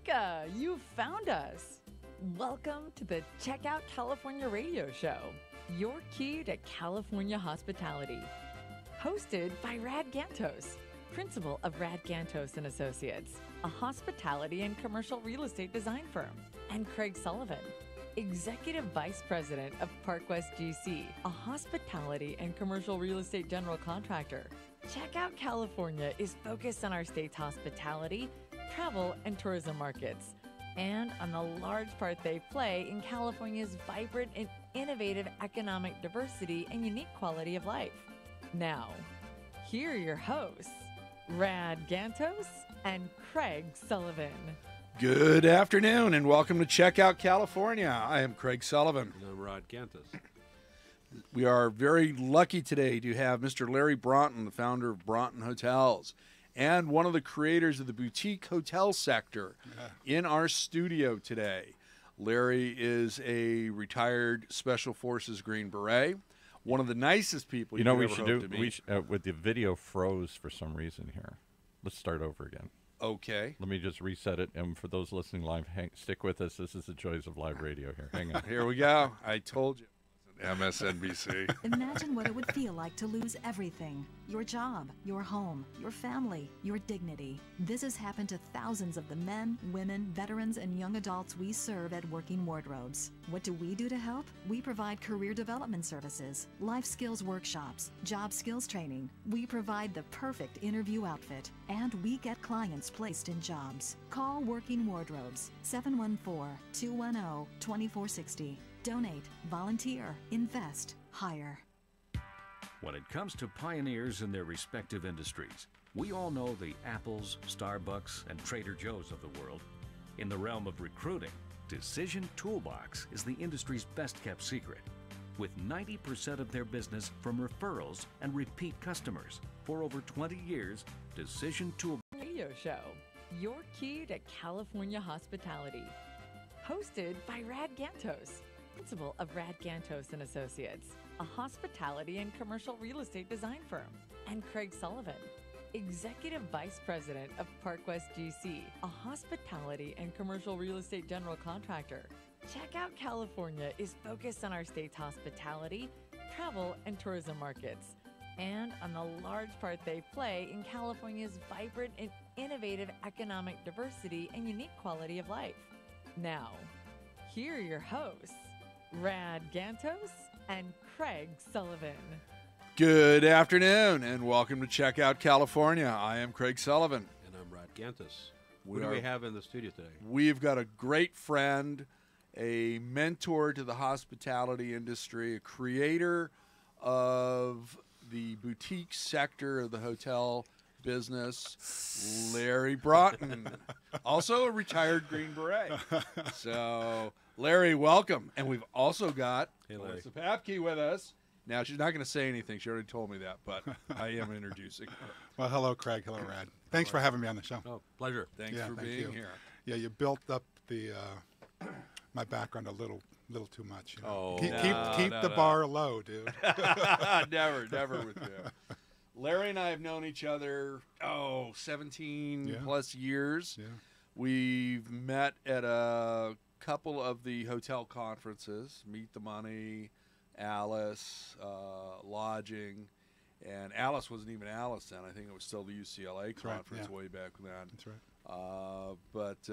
Eureka! You found us! Welcome to the Check Out California radio show, your key to California hospitality. Hosted by Rad Gantos, principal of Rad Gantos and Associates, a hospitality and commercial real estate design firm, and Craig Sullivan, executive vice president of Park West GC, a hospitality and commercial real estate general contractor. Check Out California is focused on our state's hospitality, travel, and tourism markets, and on the large part they play in California's vibrant and innovative economic diversity and unique quality of life. Now, here are your hosts, Rad Gantos and Craig Sullivan. Good afternoon and welcome to Check Out California. I am Craig Sullivan. And I'm Rod Gantos. We are very lucky today to have Mr. Larry Broughton, the founder of Broughton Hotels, and one of the creators of the boutique hotel sector in our studio today. Larry is a retired Special Forces Green Beret, one of the nicest people you know could we ever should hope do to meet. with the video froze for some reason here. Let's start over again. Okay. Let me just reset it, and for those listening live, stick with us. This is the joys of live radio here. Hang on. Here we go. I told you. MSNBC. Imagine what it would feel like to lose everything. Your job, your home, your family, your dignity. This has happened to thousands of the men, women, veterans, and young adults we serve at Working Wardrobes. What do we do to help? We provide career development services, life skills workshops, job skills training. We provide the perfect interview outfit, and we get clients placed in jobs. Call Working Wardrobes, 714-210-2460. Donate, volunteer, invest, hire. When it comes to pioneers in their respective industries, we all know the Apples, Starbucks, and Trader Joe's of the world. In the realm of recruiting, Decision Toolbox is the industry's best-kept secret, with 90% of their business from referrals and repeat customers. For over 20 years, Decision Toolbox Radio show, your key to California hospitality. Hosted by Rad Gantos, principal of Rad Gantos and Associates, a hospitality and commercial real estate design firm, and Craig Sullivan, executive vice president of Park West GC, a hospitality and commercial real estate general contractor. Check Out California is focused on our state's hospitality, travel, and tourism markets, and on the large part they play in California's vibrant and innovative economic diversity and unique quality of life. Now, here are your hosts, Rad Gantos and Craig Sullivan. Good afternoon and welcome to Check Out California. I am Craig Sullivan. And I'm Rod Gantos. Who do we have in the studio today? We've got a great friend, a mentor to the hospitality industry, a creator of the boutique sector of the hotel business, Larry Broughton, also a retired Green Beret. So, Larry, welcome. And we've also got Melissa Papke with us. Now, she's not going to say anything. She already told me that, but I am introducing her. Well, hello, Craig. Hello, Rad. Thanks for having me on the show. Oh, pleasure. Thanks for being here. Yeah, you built up the my background a little too much. You know? Oh, keep the bar low, dude. Never with you. Larry and I have known each other, 17 plus years. Yeah. We've met at a couple of the hotel conferences, Meet the Money, Alice, Lodging, and Alice wasn't even Alice then. I think it was still the UCLA conference way back then. That's right. But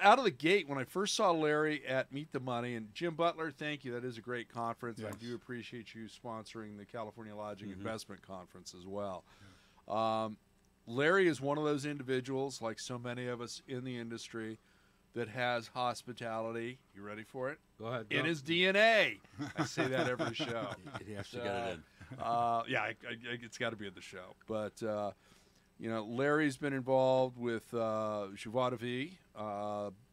out of the gate, when I first saw Larry at Meet the Money, and Jim Butler, thank you. That is a great conference. Yes. I do appreciate you sponsoring the California Lodging Investment Conference as well. Yeah. Larry is one of those individuals, like so many of us in the industry, that has hospitality. You ready for it? Go ahead. In his DNA. I say that every show. He has to get it in. It's got to be at the show. But, Larry's been involved with Joie de Vie,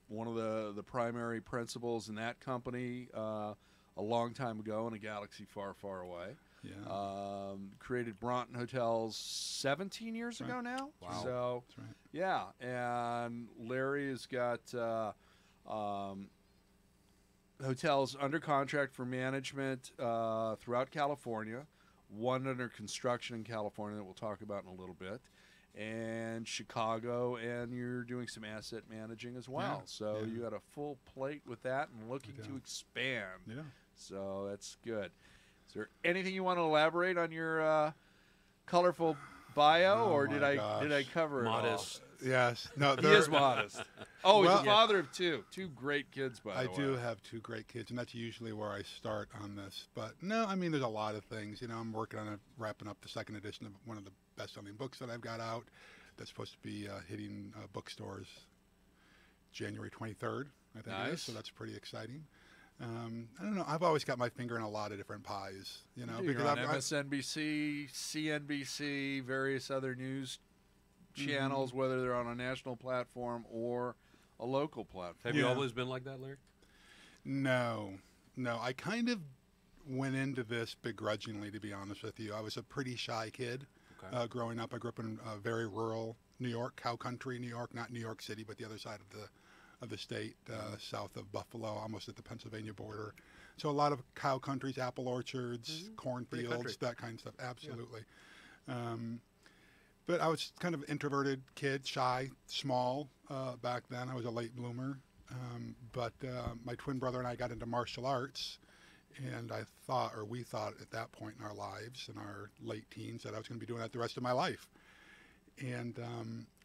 one of the primary principals in that company a long time ago in a galaxy far, far away. Yeah. Created Broughton Hotels 17 years ago now. Wow. So, That's right. yeah. And Larry has got hotels under contract for management throughout California, one under construction in California that we'll talk about in a little bit. and Chicago, and you're doing some asset managing as well. Yeah, So yeah. you got a full plate with that and looking to expand. Yeah. So that's good. Is there anything you want to elaborate on your colorful bio, Oh or my did I gosh. cover Modest. it all? Yes. No, He is modest. Oh, he's Well- a father of two great kids, by I the way. do have 2 great kids, and that's usually where I start on this. But no, I mean, there's a lot of things. You know, I'm working on wrapping up the 2nd edition of one of the best-selling books that I've got out. That's supposed to be hitting bookstores January 23rd, I think it Nice. is. So that's pretty exciting. I don't know. I've always got my finger in a lot of different pies. You know, You're on I've, MSNBC, CNBC, various other news channels, whether they're on a national platform or a local platform. Have you Yeah. always been like that, Larry? No. I kind of went into this begrudgingly, to be honest with you. I was a pretty shy kid Okay. growing up. I grew up in very rural New York, cow country New York, not New York City, but the other side of the state, south of Buffalo, almost at the Pennsylvania border. So a lot of cow countries, apple orchards, country. cornfields, that kind of stuff. Absolutely. But I was kind of introverted kid, shy, small back then. I was a late bloomer. But my twin brother and I got into martial arts, and I thought, or we thought at that point in our lives, in our late teens, that I was going to be doing that the rest of my life. And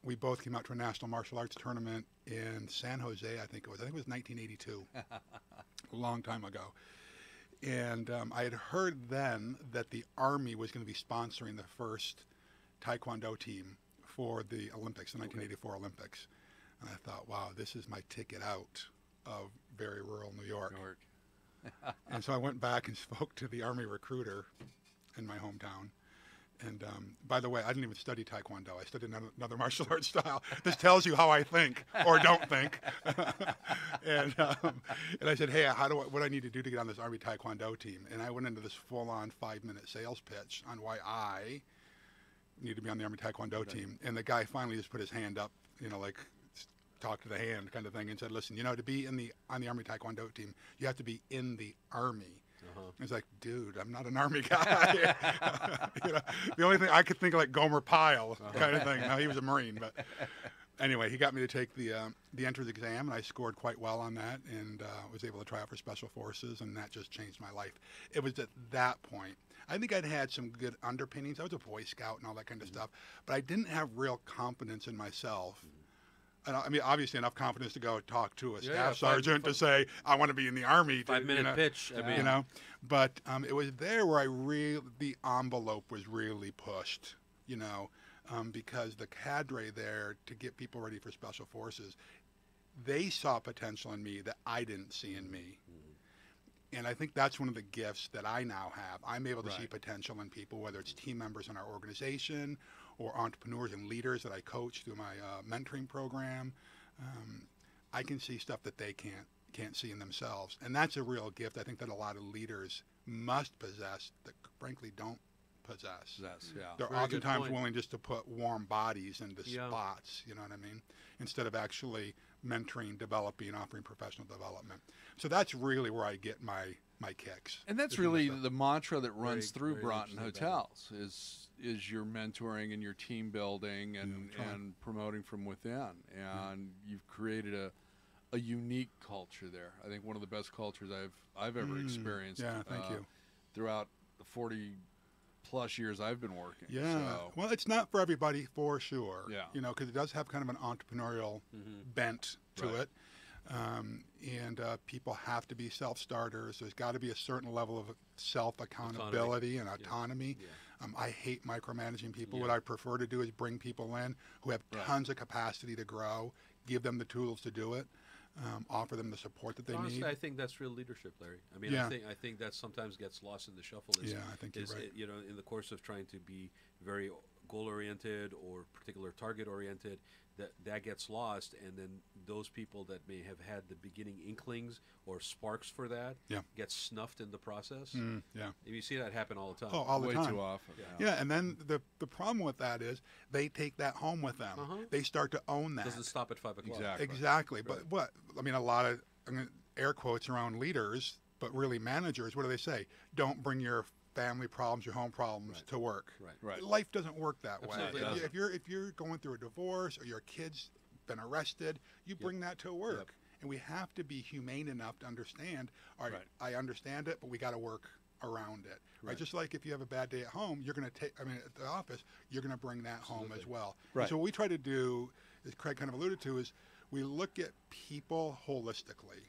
we both came out to a national martial arts tournament in San Jose, I think it was 1982, a long time ago. And I had heard then that the Army was going to be sponsoring the first Taekwondo team for the Olympics, the 1984 Olympics. And I thought, wow, this is my ticket out of very rural New York. And so I went back and spoke to the Army recruiter in my hometown. And by the way, I didn't even study Taekwondo. I studied another martial arts style. This tells you how I think or don't think. and I said, hey, what do I need to do to get on this Army Taekwondo team? And I went into this full-on 5-minute sales pitch on why I need to be on the Army Taekwondo team. And the guy finally just put his hand up, you know, like talk to the hand kind of thing, and said, listen, you know, to be on the Army Taekwondo team, you have to be in the Army. It's like, dude, I'm not an Army guy. You know, the only thing I could think of, like Gomer Pyle kind of thing. No, he was a Marine, but anyway, he got me to take the entrance exam, and I scored quite well on that, and was able to try out for Special Forces, and that just changed my life. It was at that point. I think I'd had some good underpinnings. I was a Boy Scout and all that kind of stuff, but I didn't have real confidence in myself. And I mean, obviously enough confidence to go talk to a staff sergeant to say, I want to be in the Army. 5-minute pitch. I mean, you know, but it was there where the envelope was really pushed, you know, because the cadre there to get people ready for Special Forces, they saw potential in me that I didn't see in me. And I think that's one of the gifts that I now have. I'm able to see potential in people, whether it's team members in our organization or entrepreneurs and leaders that I coach through my mentoring program. I can see stuff that they can't see in themselves. And that's a real gift I think that a lot of leaders must possess that frankly don't possess. They're Very good oftentimes point. willing just to put warm bodies into Yeah. spots, you know what I mean? Instead of actually mentoring, developing, offering professional development. So that's really where I get my kicks. And that's is in really myself. the mantra that runs Very, through very Broughton interesting Hotels is your mentoring and your team building and, trying. and promoting from within. And you've created a unique culture there. I think one of the best cultures I've ever experienced. Yeah, thank you. Throughout the 40+ years I've been working. Yeah. So, Well, it's not for everybody, for sure. Yeah. You know, because it does have kind of an entrepreneurial bent to Right. it. And people have to be self-starters. There's got to be a certain level of self-accountability and autonomy. Yeah. I hate micromanaging people. Yeah. What I prefer to do is bring people in who have tons of capacity to grow, give them the tools to do it, offer them the support that they Honestly, need. I think that's real leadership, Larry. I mean, Yeah. I think that sometimes gets lost in the shuffle. Yeah, I think you're right. You know, in the course of trying to be very goal-oriented or particular target-oriented, that gets lost, and then those people that may have had the beginning inklings or sparks for that get snuffed in the process. Yeah. You see that happen all the time. Oh, all the way time. too often. Yeah, and then the problem with that is they take that home with them. They start to own that. Doesn't stop at 5 o'clock. Exactly. Exactly. But what? I mean, a lot of air quotes around leaders, but really managers, what do they say? Don't bring your family problems, your home problems to work. Right. Life doesn't work that way. Absolutely If you're going through a divorce or your kid's been arrested, you bring that to work. Yep. And we have to be humane enough to understand, all right, Right. I understand it, but we got to work around it. Right. Just like if you have a bad day at home, you're going to take, at the office, you're going to bring that home as well. Right. And so what we try to do, as Craig kind of alluded to, is we look at people holistically.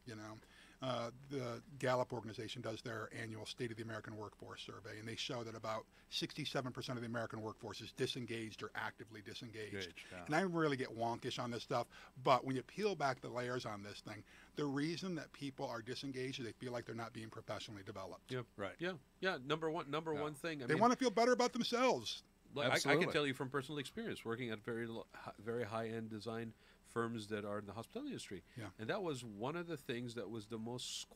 You know, the Gallup organization does their annual State of the American Workforce survey, and they show that about 67% of the American workforce is disengaged or actively disengaged. And I really get wonkish on this stuff, but when you peel back the layers on this thing, the reason that people are disengaged is they feel like they're not being professionally developed. Yep. Right. Yeah. Number one thing. They want to feel better about themselves. Like, I Absolutely. can tell you from personal experience, working at very high-end design firms that are in the hospitality industry. Yeah. And that was one of the things that was the most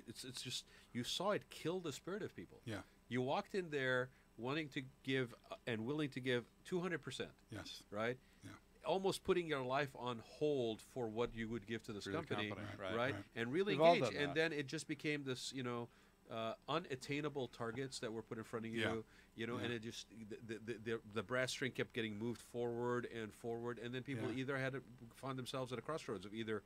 it's just, you saw it kill the spirit of people. Yeah. You walked in there wanting to give and willing to give 200%. Yes. Right? Yeah. Almost putting your life on hold for what you would give to this For the company, company, right? right. And really We've all engage. done And that. then it just became this, unattainable targets that were put in front of you, and it just the brass string kept getting moved forward, and then people either had to find themselves at a crossroads of either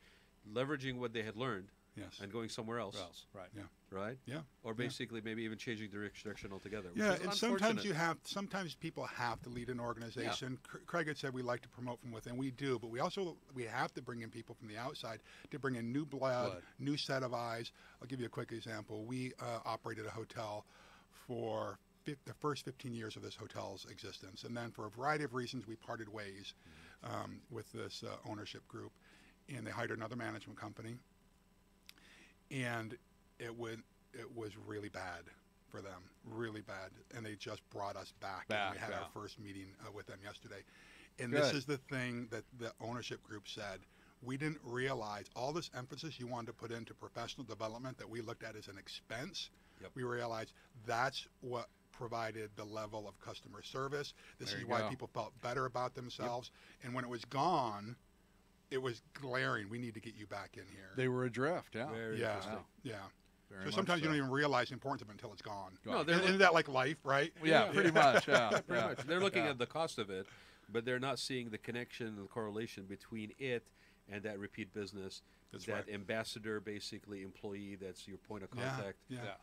leveraging what they had learned Yes. and going somewhere else, Right. Yeah. right? Yeah. Or basically maybe even changing direction altogether. Which Yeah, is and sometimes unfortunate. sometimes people have to lead an organization. Craig had said we like to promote from within. We do, but we have to bring in people from the outside to bring in new blood, new set of eyes. I'll give you a quick example. We operated a hotel for the first 15 years of this hotel's existence, and then for a variety of reasons we parted ways with this ownership group, and they hired another management company, and it was really bad for them, really bad, and they just brought us back. And we had our first meeting with them yesterday, and this is the thing that the ownership group said. We didn't realize all this emphasis you wanted to put into professional development that we looked at as an expense. We realized that's what provided the level of customer service. This is why people felt better about themselves. And when it was gone, it was glaring. We need to get you back in here. They were adrift. Yeah. Very Yeah. interesting. Yeah. Very So much sometimes you so. don't even realize the importance of it until it's gone. No, they're Isn't that like life, right? Yeah, pretty much. Yeah. pretty much. They're looking Yeah. at the cost of it, but they're not seeing the connection and the correlation between it and that repeat business. That's that right. ambassador, basically employee, that's your point of Yeah, contact. yeah.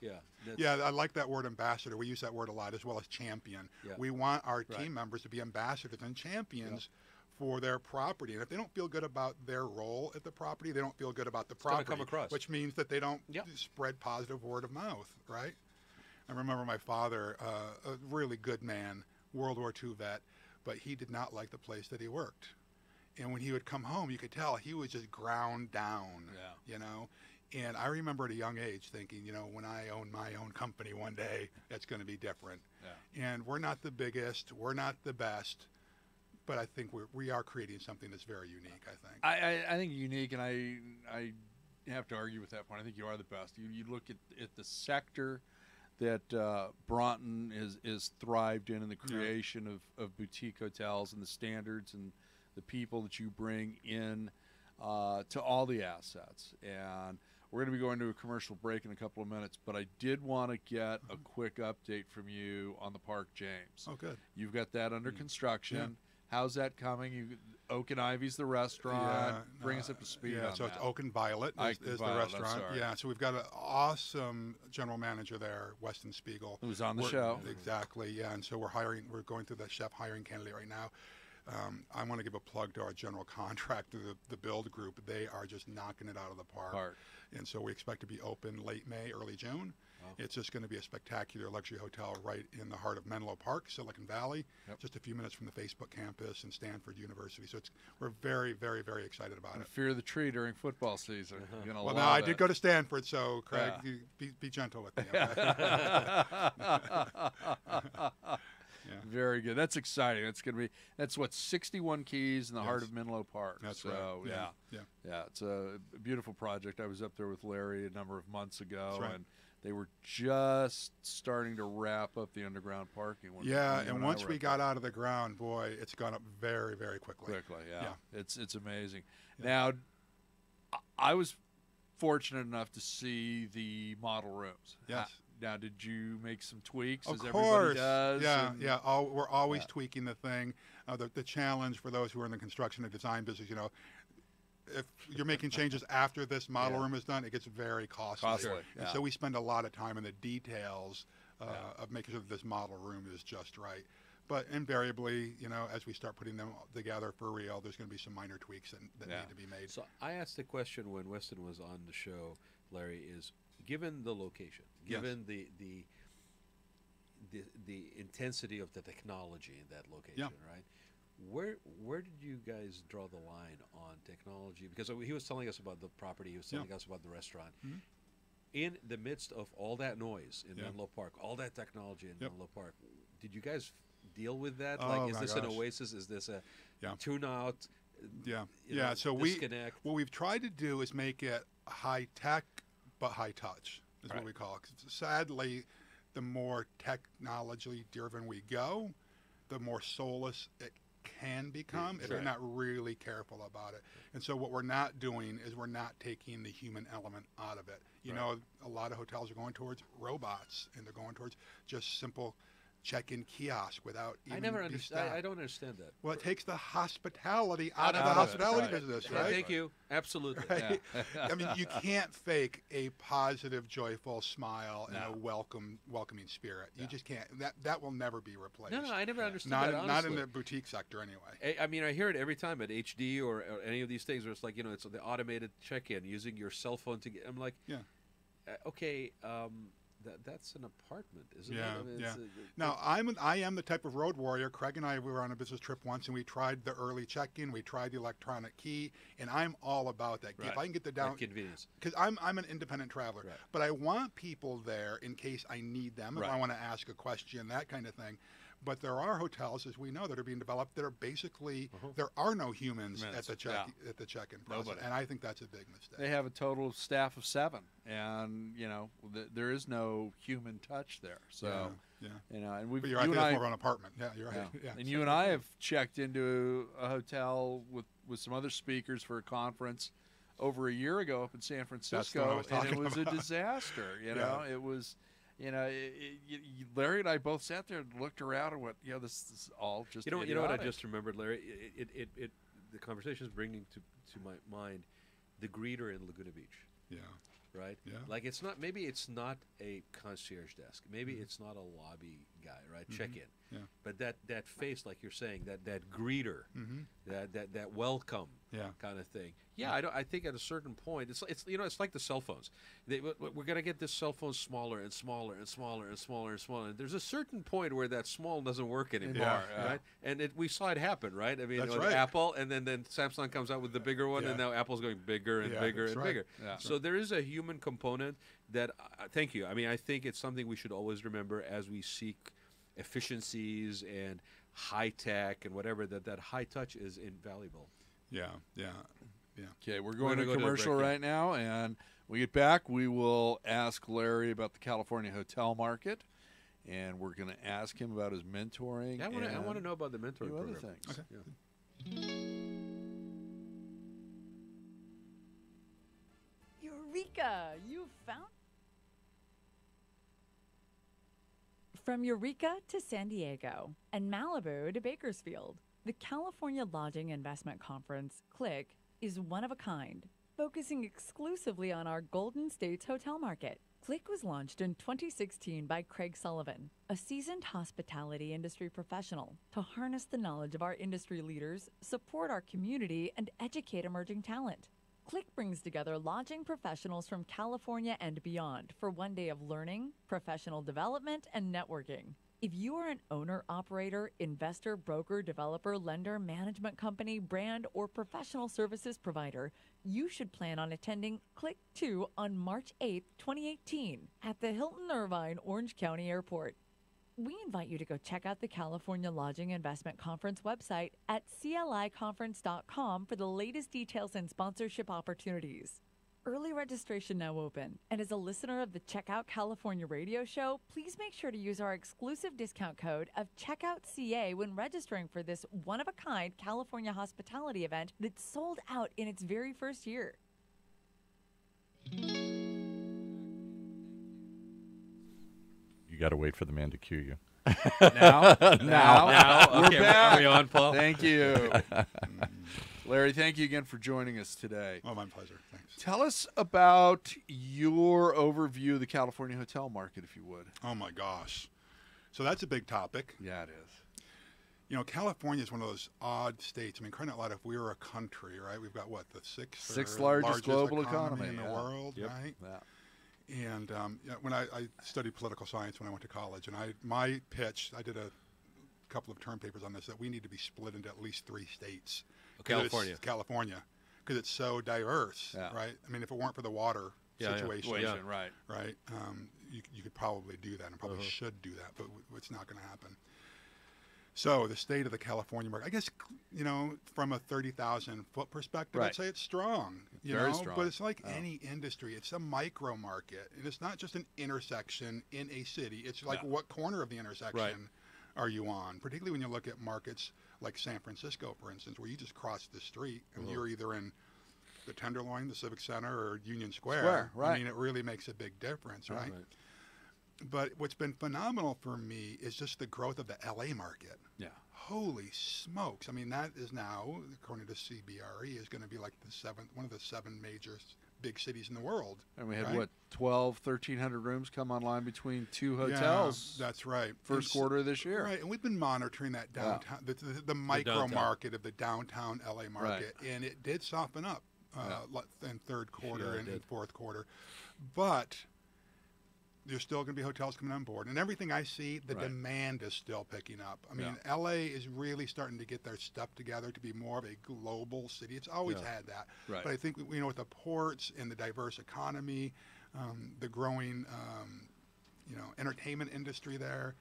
That's- Yeah, I like that word ambassador. We use that word a lot, as well as champion. Yeah. We want our team members to be ambassadors and champions for their property. And if they don't feel good about their role at the property, they don't feel good about the gonna property, come across. which means that they don't Yep. spread positive word of mouth, right? I remember my father, a really good man, World War II vet, but he did not like the place that he worked. And when he would come home, you could tell he was just ground down, And I remember at a young age thinking, when I own my own company one day, it's going to be different. And we're not the biggest, we're not the best, but I think we are creating something that's very unique, I think. I think unique, and I have to argue with that point. I think you are the best. You look at the sector that Broughton is thrived in the creation of boutique hotels and the standards and the people that you bring in to all the assets. And we're going to be going to a commercial break in a couple of minutes, but I did want to get a quick update from you on the Park James. Oh, good. You've got that under construction. Yeah. How's that coming? Oak and Ivy's the restaurant. Bring us up to speed on so that. it's Oak and Violet Oak is and the Violet, I'm restaurant. sorry. Yeah, so we've got an awesome general manager there, Weston Spiegel. Who's on the We're- show. Exactly, yeah. And so we're going through the chef hiring candidate right now. I want to give a plug to our general contractor, the Build Group. They are just knocking it out of the park. And so we expect to be open late May, early June. It's just going to be a spectacular luxury hotel right in the heart of Menlo Park, Silicon Valley, just a few minutes from the Facebook campus and Stanford University. So we're very, very, very excited about it. Fear the tree during football season. You're gonna Well, love now I it. did go to Stanford, so Craig, you be gentle with me. Okay? Very good. That's exciting. That's what 61 keys in the heart Yes. of Menlo Park. That's so, right. Yeah. It's a beautiful project. I was up there with Larry a number of months ago, That's right. and they were just starting to wrap up the underground parking. When Yeah, when and I once were we up got there. out of the ground, boy, it's gone up very, very quickly. Yeah. It's amazing. Now, I was fortunate enough to see the model rooms. Yes. Now, did you make some tweaks Of as course. everybody does? Yeah, and- yeah. We're always tweaking the thing. The challenge for those who are in the construction and design business, if you're making changes after this model Yeah. room is done, it gets very costly. Costly, And yeah. so we spend a lot of time in the details of making sure that this model room is just right. But invariably, as we start putting them together for real, there's going to be some minor tweaks that Yeah. need to be made. So I asked the question when Weston was on the show, Larry, is given the location, given the intensity of the technology in that location, right? Where did you guys draw the line on technology? Because he was telling us about the property, he was telling us about the restaurant. Mhm. In the midst of all that noise in Yeah. Menlo Park, all that technology in Yep. Menlo Park, did you guys deal with that? Oh, Like, is my this an gosh. oasis? Is this a Yeah. tune-out? Yeah, you yeah. know, So disconnect? what we've tried to do is make it high tech but high touch is Right. what we call it. 'Cause sadly, the more technology driven we go, the more soulless it can become if you're Right. not really careful about it. And so what we're not doing is we're not taking the human element out of it. A lot of hotels are going towards robots and they're going towards just simple check-in kiosk without even I never be understand. staffed. I don't understand that. Well, it takes the hospitality out of of the it, hospitality right. business, Yeah, right? thank you. Absolutely. Right? I mean, you can't fake a positive, joyful smile and a welcoming spirit. You just can't. That will never be replaced. No, I never understood Not, that, not in honestly. the boutique sector, anyway. I mean, I hear it every time at HD or any of these things where it's like, it's the automated check-in using your cell phone to get. I'm like, Yeah. Okay, that's an apartment, isn't it? Yeah, I mean, yeah. it's Now, I am the type of road warrior. Craig and I, we were on a business trip once, and we tried the early check-in. We tried the electronic key, and I'm all about that. Right. If I can get the that down, convenience. because I'm an independent traveler, Right. but I want people there in case I need them, if I Right. want to ask a question, that kind of thing. But there are hotels, as we know, that are being developed that are basically there are no humans at the at the check-in process, Nobody. and I think that's a big mistake. They have a total staff of 7, and there is no human touch there. So yeah. and we've But you're right, you and that's I, more of an apartment. Yeah, you're right. yeah. Yeah. And you and I have checked into a hotel with some other speakers for a conference over a year ago up in San Francisco, what I was and it talking was about. a disaster. Yeah. It was. Larry and I both sat there and looked around and went, this is all just You know what I idiotic." just remembered, Larry? The conversation is bringing to my mind the greeter in Laguna Beach, Yeah. right? Yeah. Like maybe it's not a concierge desk, maybe it's not a lobby guy, right? Check in, Yeah. but that face, like you're saying, that greeter, that welcome, Yeah. kind of thing. Yeah, I think at a certain point, it's like the cell phones. We're gonna get this cell phone smaller and smaller and smaller and smaller and smaller. And there's a certain point where that small doesn't work anymore, Yeah. right? And we saw it happen, right? I mean, That's with right. Apple, and then Samsung comes out with the bigger one, Yeah. and now Apple's going bigger and Yeah, bigger that's and right. bigger. Yeah. So there is a human component that. Thank you. I mean, I think it's something we should always remember as we seek efficiencies and high tech and whatever. That high touch is invaluable. Yeah. Yeah. Okay, we're going gonna to go to a commercial break, yeah. right now, and when we get back, we will ask Larry about the California hotel market, and we're going to ask him about his mentoring. Yeah, I want to know about the mentoring few other program. things. Yeah. Eureka! You found. From Eureka to San Diego and Malibu to Bakersfield, the California Lodging Investment Conference, CLIC, is one of a kind, focusing exclusively on our Golden States hotel market. CLIC was launched in 2016 by Craig Sullivan, a seasoned hospitality industry professional, to harness the knowledge of our industry leaders, support our community, and educate emerging talent. CLIC brings together lodging professionals from California and beyond for one day of learning, professional development, and networking. If you are an owner, operator, investor, broker, developer, lender, management company, brand, or professional services provider, you should plan on attending CLIC 2 on March 8, 2018 at the Hilton Irvine, Orange County Airport. We invite you to go check out the California Lodging Investment Conference website at cliconference.com for the latest details and sponsorship opportunities. Early registration now open, and as a listener of the Checkout California radio show, please make sure to use our exclusive discount code of CheckoutCA when registering for this one-of-a-kind California hospitality event that sold out in its very first year. got to wait for the man to cue you. Now, Now, we're okay, back. are we on, Paul? Thank you. Larry, thank you again for joining us today. Oh, my pleasure. Thanks. Tell us about your overview of the California hotel market, if you would. Oh, my gosh. So that's a big topic. Yeah, it is. You know, California is one of those odd states. I mean, crying out loud, if we were a country, right, we've got, what, the sixth largest global economy in the yeah. world, Yep. right? Yeah. And you know, when I studied political science when I went to college, and my pitch, I did a couple of term papers on this, that we need to be split into at least 3 states. California, because it's so diverse, Yeah. right? I mean, if it weren't for the water situation, Right. right, you could probably do that, and probably should do that, but it's not going to happen. So the state of the California market, I guess, you know, from a 30,000 foot perspective, Right. I'd say it's strong, Very know, strong. but it's like any industry. It's a micro market, and it's not just an intersection in a city. It's like what corner of the intersection are you on? Particularly when you look at markets like San Francisco, for instance, where you just cross the street and you're either in the Tenderloin, the Civic Center, or Union Square. Right. I mean, it really makes a big difference, right? But what's been phenomenal for me is just the growth of the LA market. Yeah. Holy smokes. I mean, that is now, according to CBRE, is going to be like one of the 7 major big cities in the world. And we had, right? what, 1,300 rooms come online between 2 hotels. Yeah, that's right. First quarter of this year. Right, and we've been monitoring that downtown, the micro downtown. market of the downtown LA market, and it did soften up in third quarter and in fourth quarter. But there's still going to be hotels coming on board. And everything I see, the demand is still picking up. I mean, LA is really starting to get their stuff together to be more of a global city. It's always had that. Right. But I think, you know, with the ports and the diverse economy, the growing, you know, entertainment industry there,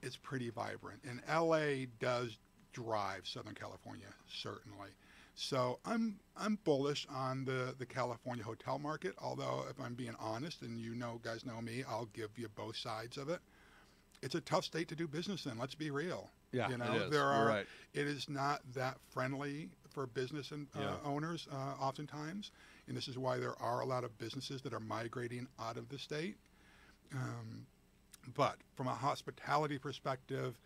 it's pretty vibrant. And LA does drive Southern California, certainly. So I'm bullish on the California hotel market, although if I'm being honest, and you know, guys know me, I'll give you both sides of it. It's a tough state to do business in, let's be real. Yeah, you know, it is. there You're are right. it is not that friendly for business and owners oftentimes, and this is why there are a lot of businesses that are migrating out of the state. But from a hospitality perspective,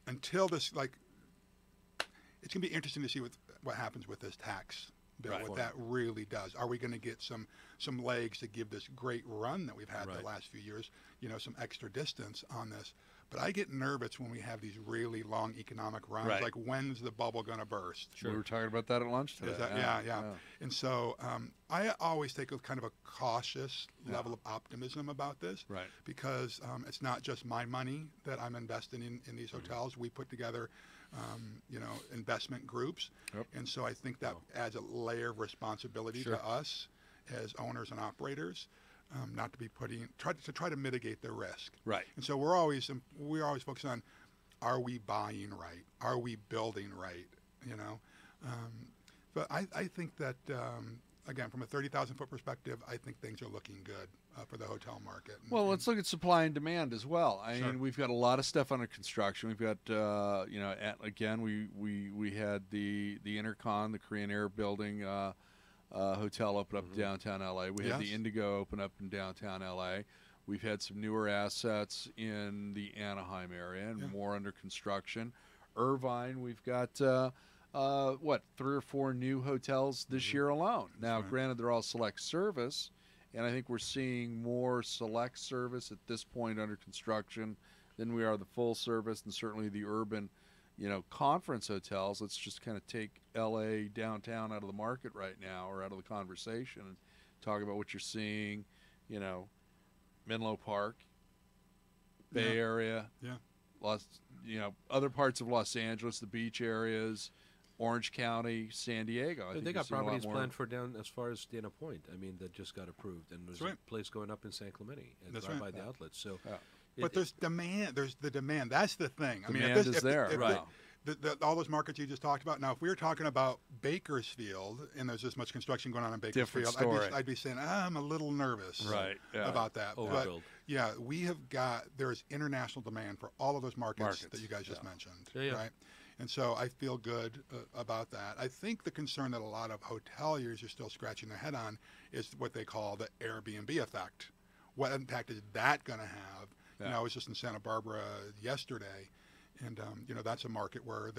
until this, like, it's going to be interesting to see what happens with this tax bill, what that really does. Are we going to get some legs to give this great run that we've had the last few years, you know, some extra distance on this? But I get nervous when we have these really long economic runs. Right. Like, when's the bubble going to burst? We were talking about that at lunch today. Is that, yeah. And so I always take a kind of a cautious level of optimism about this, because it's not just my money that I'm investing in these hotels. We put together, you know, investment groups, and so I think that adds a layer of responsibility to us as owners and operators. Not to be try to mitigate the risk. Right. And so we're always focused on, are we buying right? Are we building right? You know, but I think that again, from a 30,000 foot perspective, I think things are looking good for the hotel market. Well, let's look at supply and demand as well. I mean, we've got a lot of stuff under construction. We've got, you know, again, we had the Intercon, the Korean Air building. Hotel open up in downtown LA. We had the Indigo open up in downtown LA. We've had some newer assets in the Anaheim area and more under construction. Irvine, we've got 3 or 4 new hotels this year alone. Now, granted, they're all select service, and I think we're seeing more select service at this point under construction than we are the full service, and certainly the urban, you know, conference hotels. Let's just kind of take LA downtown out of the market right now, or out of the conversation, and talk about what you're seeing, you know, Menlo Park, Bay Area, you know, other parts of Los Angeles, the beach areas, Orange County, San Diego. I think They got you're seeing a lot properties more. planned for down as far as Dana Point. I mean, that just got approved, and there's That's a place going up in San Clemente That's right right. by the outlets. So, But there's demand. There's the demand. That's the thing. I mean, Demand is there, if right. all those markets you just talked about. Now, if we were talking about Bakersfield and there's this much construction going on in Different Bakersfield, story. I'd be saying, I'm a little nervous about that. Overbuild. But yeah, there's international demand for all of those markets that you guys just mentioned, right? And so I feel good about that. I think the concern that a lot of hoteliers are still scratching their head on is what they call the Airbnb effect. what impact is that going to have? Yeah. You know, I was just in Santa Barbara yesterday, and you know, that's a market where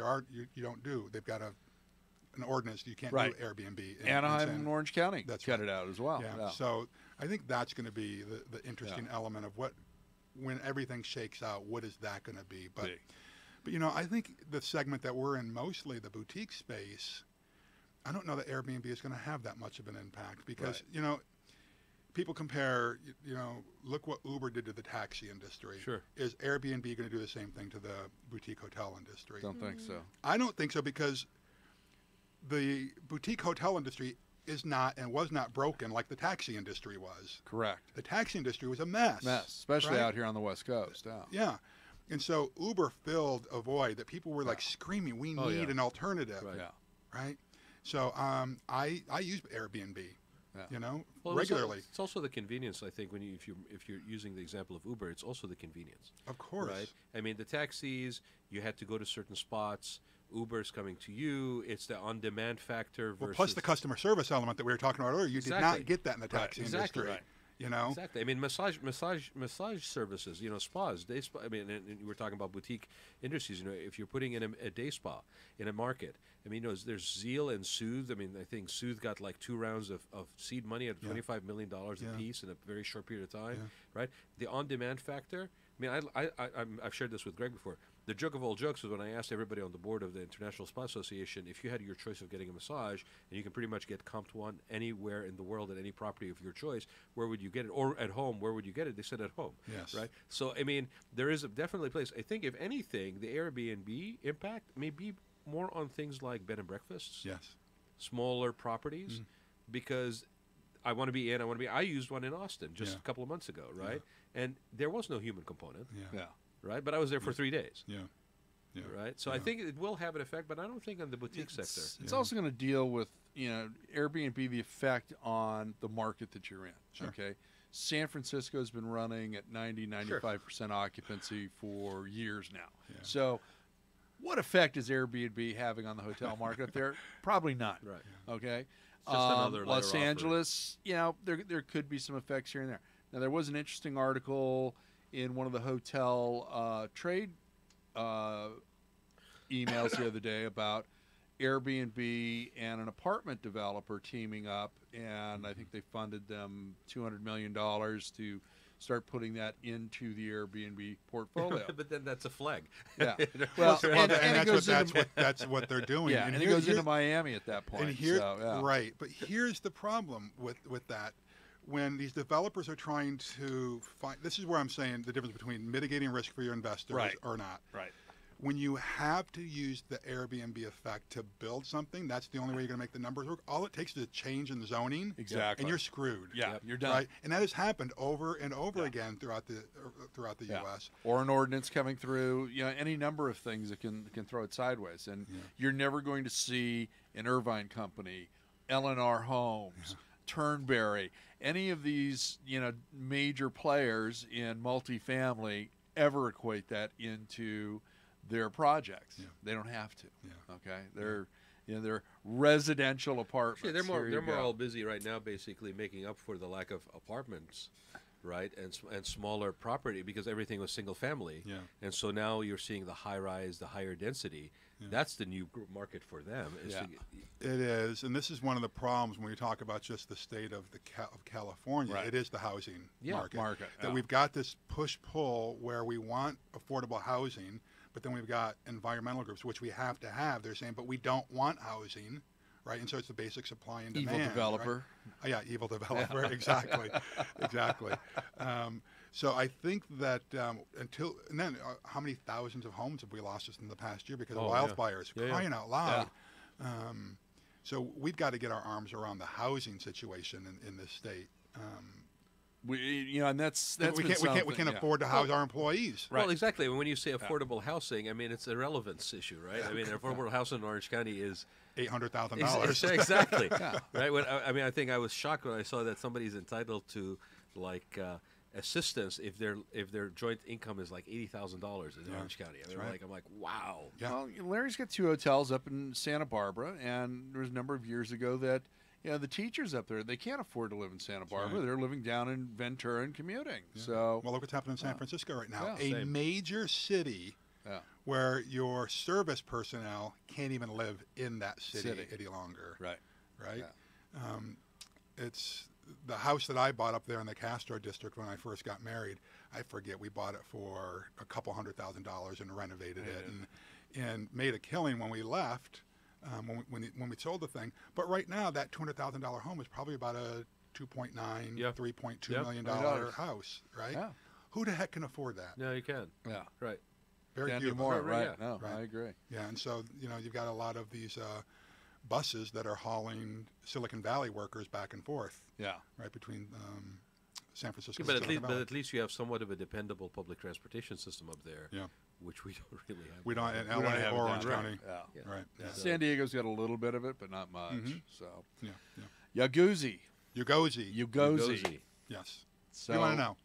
you don't do. They've got an ordinance you can't Right. do Airbnb. Anaheim and Orange County That's cut right. it out as well. Yeah. So I think that's going to be the interesting element of when everything shakes out, what is that going to be? But you know, I think the segment that we're in, mostly the boutique space, I don't know that Airbnb is going to have that much of an impact because you know, people compare. You know, look what Uber did to the taxi industry. Sure. Is Airbnb going to do the same thing to the boutique hotel industry? Don't think so. I don't think so because the boutique hotel industry is not and was not broken like the taxi industry was. Correct. The taxi industry was a mess. Especially right? out here on the West Coast. Yeah. Yeah. And so Uber filled a void that people were like screaming, we need an alternative. Right. Yeah. Right? So I use Airbnb, you know, Well, regularly. It's also the convenience. I think when if you're using the example of Uber, it's also the convenience. Of course. Right. I mean, the taxis, you had to go to certain spots. Uber's coming to you. It's the on-demand factor versus Well, plus the customer service element that we were talking about earlier. You did Exactly. not get that in the taxi Exactly. industry. Right. You know? Exactly. I mean, massage services. You know, spas. Day spa. I mean, and we're talking about boutique industries. You know, if you're putting in a day spa in a market, I mean, you know, there's Zeal and Soothe. I mean, I think Soothe got like 2 rounds of seed money at $25 million a piece in a very short period of time. Right. The on-demand factor. I mean, I've shared this with Greg before. The joke of all jokes was when I asked everybody on the board of the International Spa Association if you had your choice of getting a massage and you can pretty much get comped one anywhere in the world at any property of your choice, where would you get it? Or at home, where would you get it? They said at home. Yes. Right? So, I mean, there is definitely a place. I think, if anything, the Airbnb impact may be more on things like bed and breakfasts, Yes. smaller properties, because I want to be I used one in Austin just a couple of months ago, right? And there was no human component. Yeah. Right, but I was there for 3 days. Yeah. Yeah. Right, so I think it will have an effect, but I don't think on the boutique sector. It's also going to deal with, you know, Airbnb, the effect on the market that you're in. Sure. Okay. San Francisco's been running at 95% occupancy for years now. Yeah. So what effect is Airbnb having on the hotel market up there? Probably none. Right. Okay. It's just another Los layer Angeles, you know, there could be some effects here and there. Now, there was an interesting article in one of the hotel trade emails the other day about Airbnb and an apartment developer teaming up, and I think they funded them $200 million to start putting that into the Airbnb portfolio. But then that's a flag. Yeah. Well, and it goes into that's what they're doing. yeah, and it here- goes here- into Miami at that point. And here, so, yeah. right, but here's the problem with that. When these developers are trying to find, this is where I'm saying the difference between mitigating risk for your investors Right. or not. Right. When you have to use the Airbnb effect to build something, that's the only way you're going to make the numbers work. All it takes is a change in the zoning, Exactly. and you're screwed. Yeah, you're done. Right, and that has happened over and over again throughout the Yeah. U.S. Or an ordinance coming through, you know, any number of things that can throw it sideways. And you're never going to see an Irvine Company, L&R Homes, Turnberry, any of these, you know, major players in multifamily ever equate that into their projects. Yeah. They don't have to. Yeah. Okay, they're residential apartments. Yeah, they're more Here you go. all busy right now, basically making up for the lack of apartments, right, and smaller property because everything was single family. Yeah. And so now you're seeing the high rise, the higher density. That's the new market for them. Is Yeah. It is, and this is one of the problems when we talk about just the state of of California. Right. It is the housing market. That yeah. we've got this push-pull where we want affordable housing, but then we've got environmental groups, which we have to have. They're saying, but we don't want housing, right? And so it's the basic supply and demand. Evil developer. Right? Yeah, evil developer. Exactly, exactly. So I think that how many thousands of homes have we lost just in the past year because of wildfires? Yeah, yeah. Crying out loud. So we've got to get our arms around the housing situation in this state. And that's we can't afford to house our employees. Well, exactly. When you say affordable housing, I mean, it's a relevance issue, right? I mean, affordable housing in Orange County is $800,000. Exactly. Right. I mean, I think I was shocked when I saw that somebody's entitled to like assistance if their joint income is like $80,000 in Orange County. I mean, right. I'm like, wow. Yeah. Well, Larry's got 2 hotels up in Santa Barbara, and there was a number of years ago that the teachers up there, they can't afford to live in Santa Barbara. right. They're living down in Ventura and commuting. So, Well, look what's happening in San Francisco right now. Yeah. A Same. major city yeah, where your service personnel can't even live in that city. Any longer. right. Right? Yeah. It's the house that I bought up there in the Castro district when I first got married. I forget, we bought it for a couple $100,000 and renovated it and made a killing when we left, when we sold the thing. But right now, that $200,000 home is probably about a 2.9, Yeah. $3.2 Yeah. million $1 house, right? Yeah. Who the heck can afford that? No, you can. Yeah. Right. Very Can't few. do more, Right, right? yeah. No, Right. I agree. Yeah, and so you've got a lot of these buses that are hauling Silicon Valley workers back and forth, Yeah. right between San Francisco. But and at Silicon least, Valley. but at least you have somewhat of a dependable public transportation system up there. Yeah. Which we don't really have. We don't in We don't LA have it or down Orange there. County. Yeah. Yeah. Right. Yeah. San Diego's got a little bit of it, but not much. Mhm. So, Yeah. Yeah. Yaguzi. Ugozi. Ugozi. Yes. So, You want to know?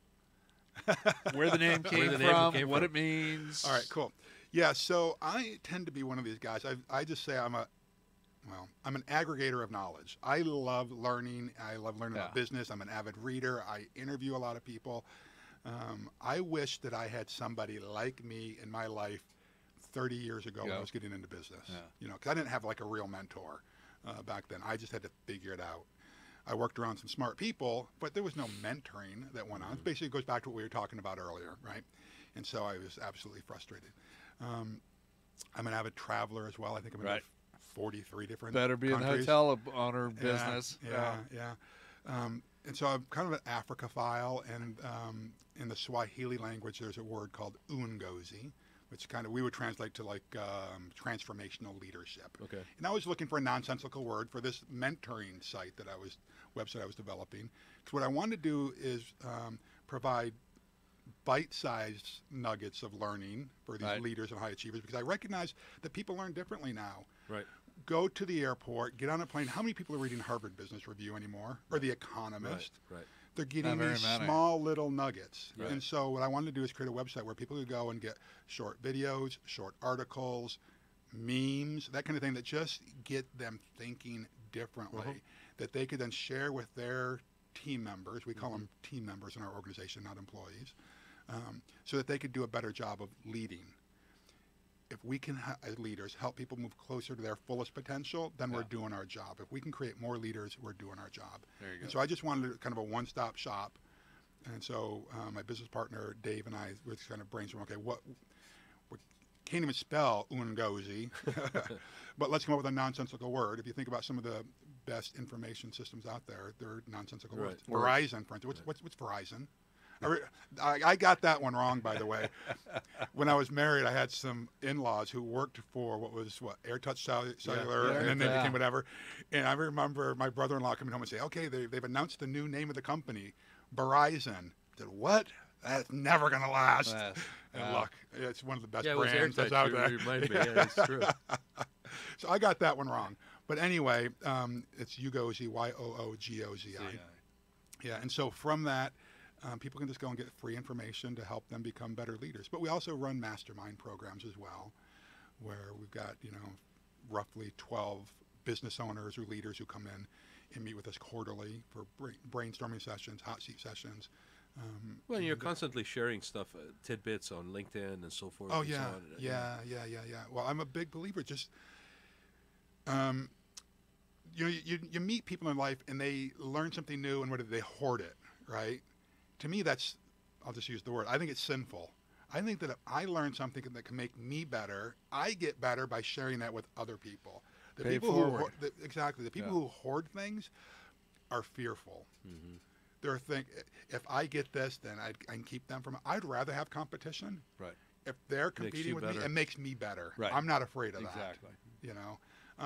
where the name came the name from, came what from. it means. All right. Cool. Yeah. So I tend to be one of these guys. I just say I'm an aggregator of knowledge. I love learning. I love learning about Yeah. business. I'm an avid reader. I interview a lot of people. I wish that I had somebody like me in my life 30 years ago when Yeah. I was getting into business. Yeah. Because I didn't have like a real mentor back then. I just had to figure it out. I worked around some smart people, but there was no mentoring that went on. It basically goes back to what we were talking about earlier, right? And so I was absolutely frustrated. I'm an avid traveler as well. I think I'm in Right. 43 different Better be in the countries. hotel owner business. Yeah. And so I'm kind of an Africophile, and in the Swahili language, there's a word called uongozi, which we would translate to like transformational leadership. Okay. And I was looking for a nonsensical word for this mentoring website I was developing. Because what I wanted to do is provide bite-sized nuggets of learning for these Right. leaders and high achievers, because I recognize that people learn differently now. Right. Go to the airport, get on a plane. How many people are reading Harvard Business Review anymore, or The Economist? Right. They're getting Not very these many. small little nuggets. Right. And so what I wanted to do is create a website where people could go and get short videos, short articles, memes, that kind of thing that just get them thinking differently, that they could then share with their team members. We call them team members in our organization, not employees, so that they could do a better job of leading. If we can, as leaders, help people move closer to their fullest potential, then we're doing our job. If we can create more leaders, we're doing our job. There you go. And so I just wanted kind of a one-stop shop. And so my business partner, Dave, and I were kind of brainstorming, okay, we can't even spell uongozi, but let's come up with a nonsensical word. If you think about some of the best information systems out there, they're nonsensical Right. words. Verizon, for instance. What's Verizon? I got that one wrong, by the way. When I was married, I had some in-laws who worked for AirTouch Cellular, Yeah. and then they Yeah. became whatever. And I remember my brother-in-law coming home and saying, okay, they've announced the new name of the company, Verizon. I said, what? That's never going to last. Yes. And Yeah. look, it's one of the best Yeah, it was brands that's AirTouch. out You there. remind me. Yeah, it's true. So I got that one wrong. But anyway, it's Ugozi, Yoogozi. Yeah, and so from that, people can just go and get free information to help them become better leaders. But we also run mastermind programs as well, where we've got, roughly 12 business owners or leaders who come in and meet with us quarterly for brainstorming sessions, hot seat sessions. Well, you're constantly sharing stuff, tidbits on LinkedIn and so forth. Oh, and yeah. So on. Yeah. Well, I'm a big believer. Just, you meet people in life and they learn something new, and they hoard it, right? To me, I'll just use the word, I think it's sinful. I think that if I learn something that can make me better, I get better by sharing that with other people. The Pay people forward. the people who hoard things are fearful. Mm-hmm. They're if I get this, then I can keep them from. I'd rather have competition. Right. If they're Makes competing you with me, better. it makes me better. Right. I'm not afraid of Exactly. that.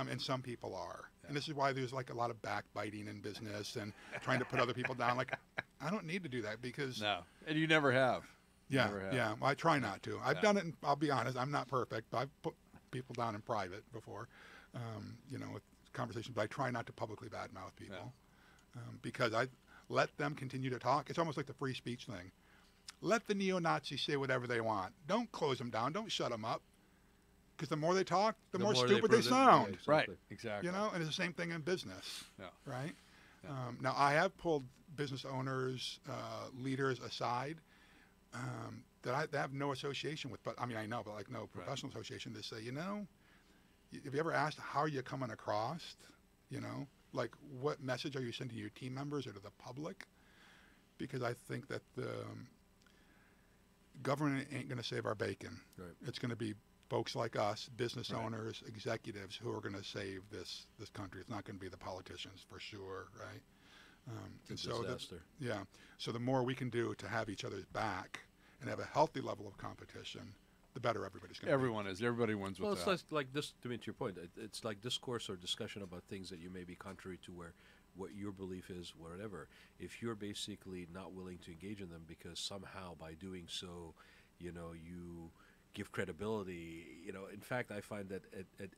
And some people are. Yeah. And this is why there's like a lot of backbiting in business and trying to put other people down. Like, I don't need to do that because No. And you never have. yeah, Never have. yeah. Well, I try not to. I've Yeah. done it. And I'll be honest. I'm not perfect. But I've put people down in private before, with conversations. But I try not to publicly badmouth people because I let them continue to talk. It's almost like the free speech thing. Let the neo-Nazis say whatever they want. Don't close them down. Don't shut them up. because the more they talk, the more more stupid they prove it. sound. Yeah, Right. exactly. Exactly. You know, and it's the same thing in business, Yeah. right? Now, I have pulled business owners, leaders aside that I have no association with, but I mean, I know, but like no professional association to say, you know, have you ever asked how are you coming across? You know, like what message are you sending to your team members or to the public? Because I think that the government ain't going to save our bacon. Right. It's going to be folks like us, business owners, executives, who are going to save this country. It's not going to be the politicians for sure, right? It's a disaster. So the more we can do to have each other's back and have a healthy level of competition, the better everybody's going to Everyone is. Everybody wins with Well, that. it's like this. To your point, it's like discourse or discussion about things that you may be contrary to what your belief is, whatever. If you're basically not willing to engage in them because somehow by doing so, you give credibility. In fact, I find that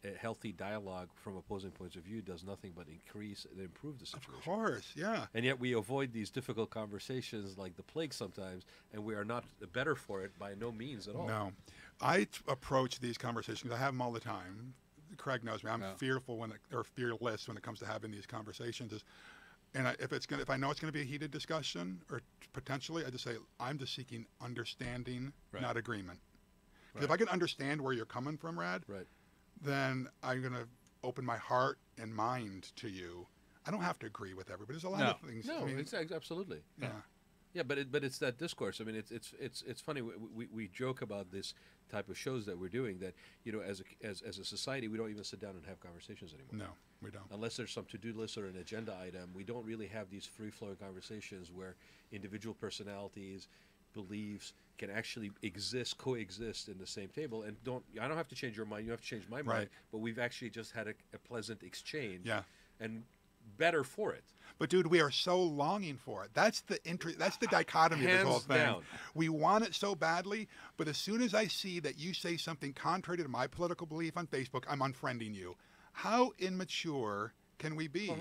a healthy dialogue from opposing points of view does nothing but increase and improve the situation. Of course, yeah. And yet we avoid these difficult conversations like the plague sometimes, and we are not better for it by no means at all. No. I approach these conversations, I have them all the time. Craig knows me. I'm fearful or fearless when it comes to having these conversations. If I know it's going to be a heated discussion, or potentially, I just say I'm just seeking understanding, not agreement. Because if I can understand where you're coming from, Rad, then I'm going to open my heart and mind to you. I don't have to agree with everybody. There's a lot of things. No, I mean, absolutely. Yeah. Yeah, but it's that discourse. I mean, it's funny. We joke about this type of shows that we're doing. That as a society, we don't even sit down and have conversations anymore. No, we don't. Unless there's some to-do list or an agenda item, we don't really have these free-flowing conversations where individual personalities, beliefs can actually coexist in the same table. And I don't have to change your mind. You have to change my mind. But we've actually just had a pleasant exchange. Yeah. And better for it. But dude, we are so longing for it. That's the dichotomy of this whole thing. down. We want it so badly, but as soon as I see that you say something contrary to my political belief on Facebook, I'm unfriending you. How immature can we be?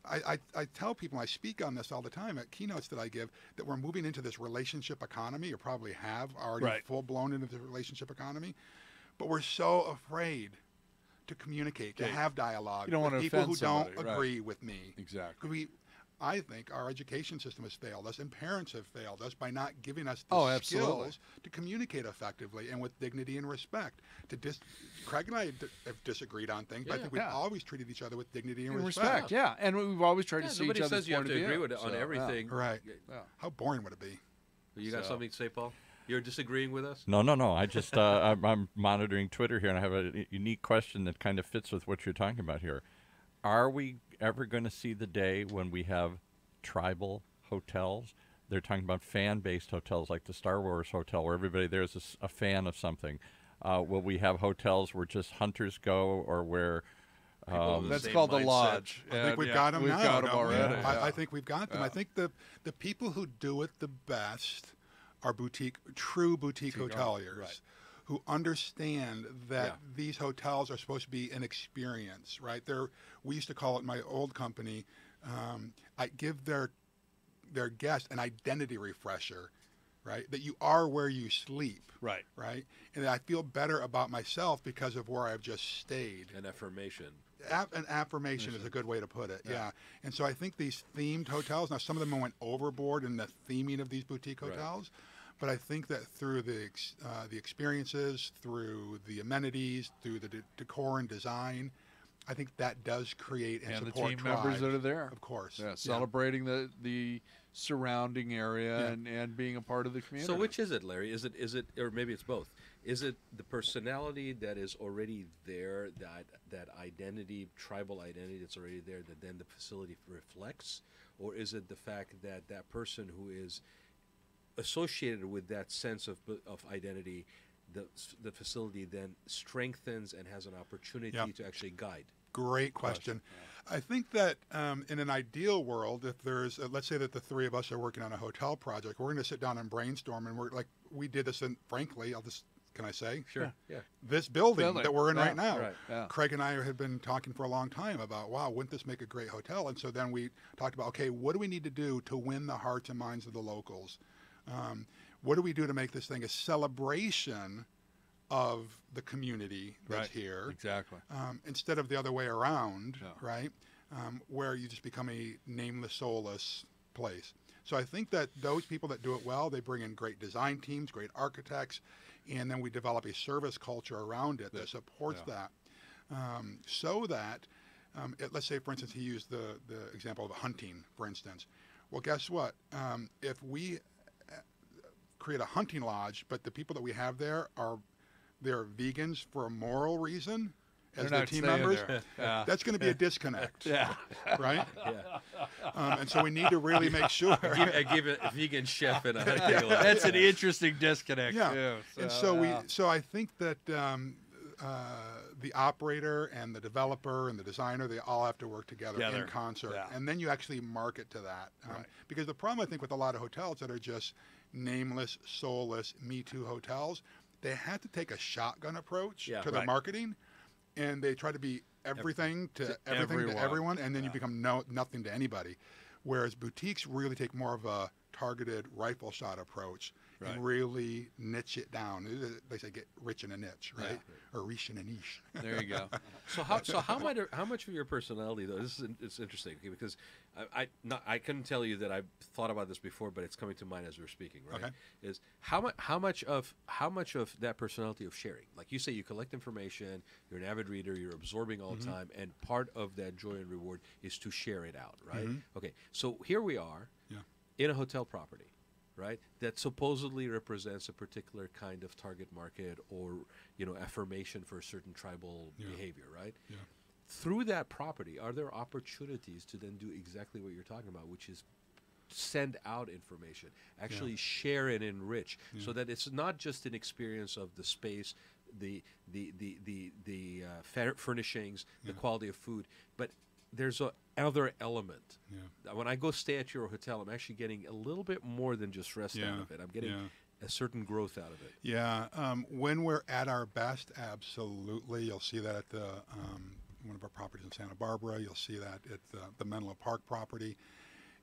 I tell people, I speak on this all the time at keynotes that I give, that we're moving into this relationship economy, or probably have already full-blown into the relationship economy, but we're so afraid to communicate, to have dialogue You don't with want to people who offend somebody, don't agree with me. Exactly. I think our education system has failed us, and parents have failed us by not giving us the absolutely. skills to communicate effectively and with dignity and respect. Craig and I have disagreed on things, but I think we've always treated each other with dignity and respect. Yeah, and we've always tried to see each Nobody other's says you have point to of agree view. with it on everything. Right. Yeah. How boring would it be? You got something to say, Paul? You're disagreeing with us? No. I just I'm monitoring Twitter here, and I have a unique question that kind of fits with what you're talking about here. Are we ever going to see the day when we have tribal hotels? They're talking about fan-based hotels, like the Star Wars hotel, where everybody there is a fan of something. Will we have hotels where just hunters go, or where That's same called the mindset. lodge. I think we've got them now. We've got them don't we? already. I think we've got them. I think the people who do it the best are true boutique hoteliers, who understand that these hotels are supposed to be an experience, right? We used to call it in my old company, I give their guests an identity refresher, right? That you are where you sleep. Right. Right? And I feel better about myself because of where I've just stayed. An affirmation. An affirmation is a good way to put it, yeah. And so I think these themed hotels, now some of them went overboard in the theming of these boutique hotels, but I think that through the experiences, through the amenities, through the decor and design, I think that does create and support the team tribes, members that are there. Of course. Yeah, celebrating the surrounding area and being a part of the community. So which is it, Larry? Is it, or maybe it's both? Is it the personality that is already there, that identity, tribal identity that's already there, that then the facility reflects? Or is it the fact that that person who is associated with that sense of identity, the facility then strengthens and has an opportunity to actually guide? Great question. I think that in an ideal world, if there's, let's say that the three of us are working on a hotel project, we're going to sit down and brainstorm, and we did this in, frankly, can I say? Sure. Yeah. This building that we're in right now. Right. Yeah. Craig and I have been talking for a long time about, wow, wouldn't this make a great hotel? And so then we talked about, okay, what do we need to do to win the hearts and minds of the locals? What do we do to make this thing a celebration of the community that's here. Exactly. Instead of the other way around, Yeah. right? Where you just become a nameless, soulless place. So I think that those people that do it well, they bring in great design teams, great architects, and then we develop a service culture around it that supports that. So that, let's say, for instance, he used the example of hunting, for instance. Well, guess what? If we create a hunting lodge, but the people that we have there they're vegans for a moral reason, as They're their not team staying members, there. Yeah. that's going to be a disconnect. Yeah. Right? Yeah. And so we need to really make sure. I give a vegan chef and a hunting lodge. That's an interesting disconnect. Yeah. Too. And so I think that the operator and the developer and the designer, they all have to work together in concert. Yeah. And then you actually market to that. Right. Because the problem, I think, with a lot of hotels that are just nameless, soulless, Me Too hotels, they have to take a shotgun approach to their marketing, and they try to be everything to everyone, and then you become nothing to anybody. Whereas boutiques really take more of a targeted rifle shot approach and really niche it down. They say get rich in a niche, right? Or riche in a niche. There you go. So how much of your personality though? It's interesting because I couldn't tell you that I've thought about this before, but it's coming to mind as we're speaking. Right? Okay. Is how much of that personality of sharing? Like you say, you collect information. You're an avid reader. You're absorbing all the time, and part of that joy and reward is to share it out. Right? Okay. So here we are in a hotel property. Right, that supposedly represents a particular kind of target market or affirmation for a certain tribal behavior. Right. Yeah. Through that property, are there opportunities to then do exactly what you're talking about, which is send out information, actually share and enrich, so that it's not just an experience of the space, the furnishings, the quality of food, but there's another element. When I go stay at your hotel, I'm actually getting a little bit more than just rest out of it. I'm getting a certain growth out of it. Yeah. When we're at our best, absolutely. You'll see that at the one of our properties in Santa Barbara. You'll see that at the Menlo Park property.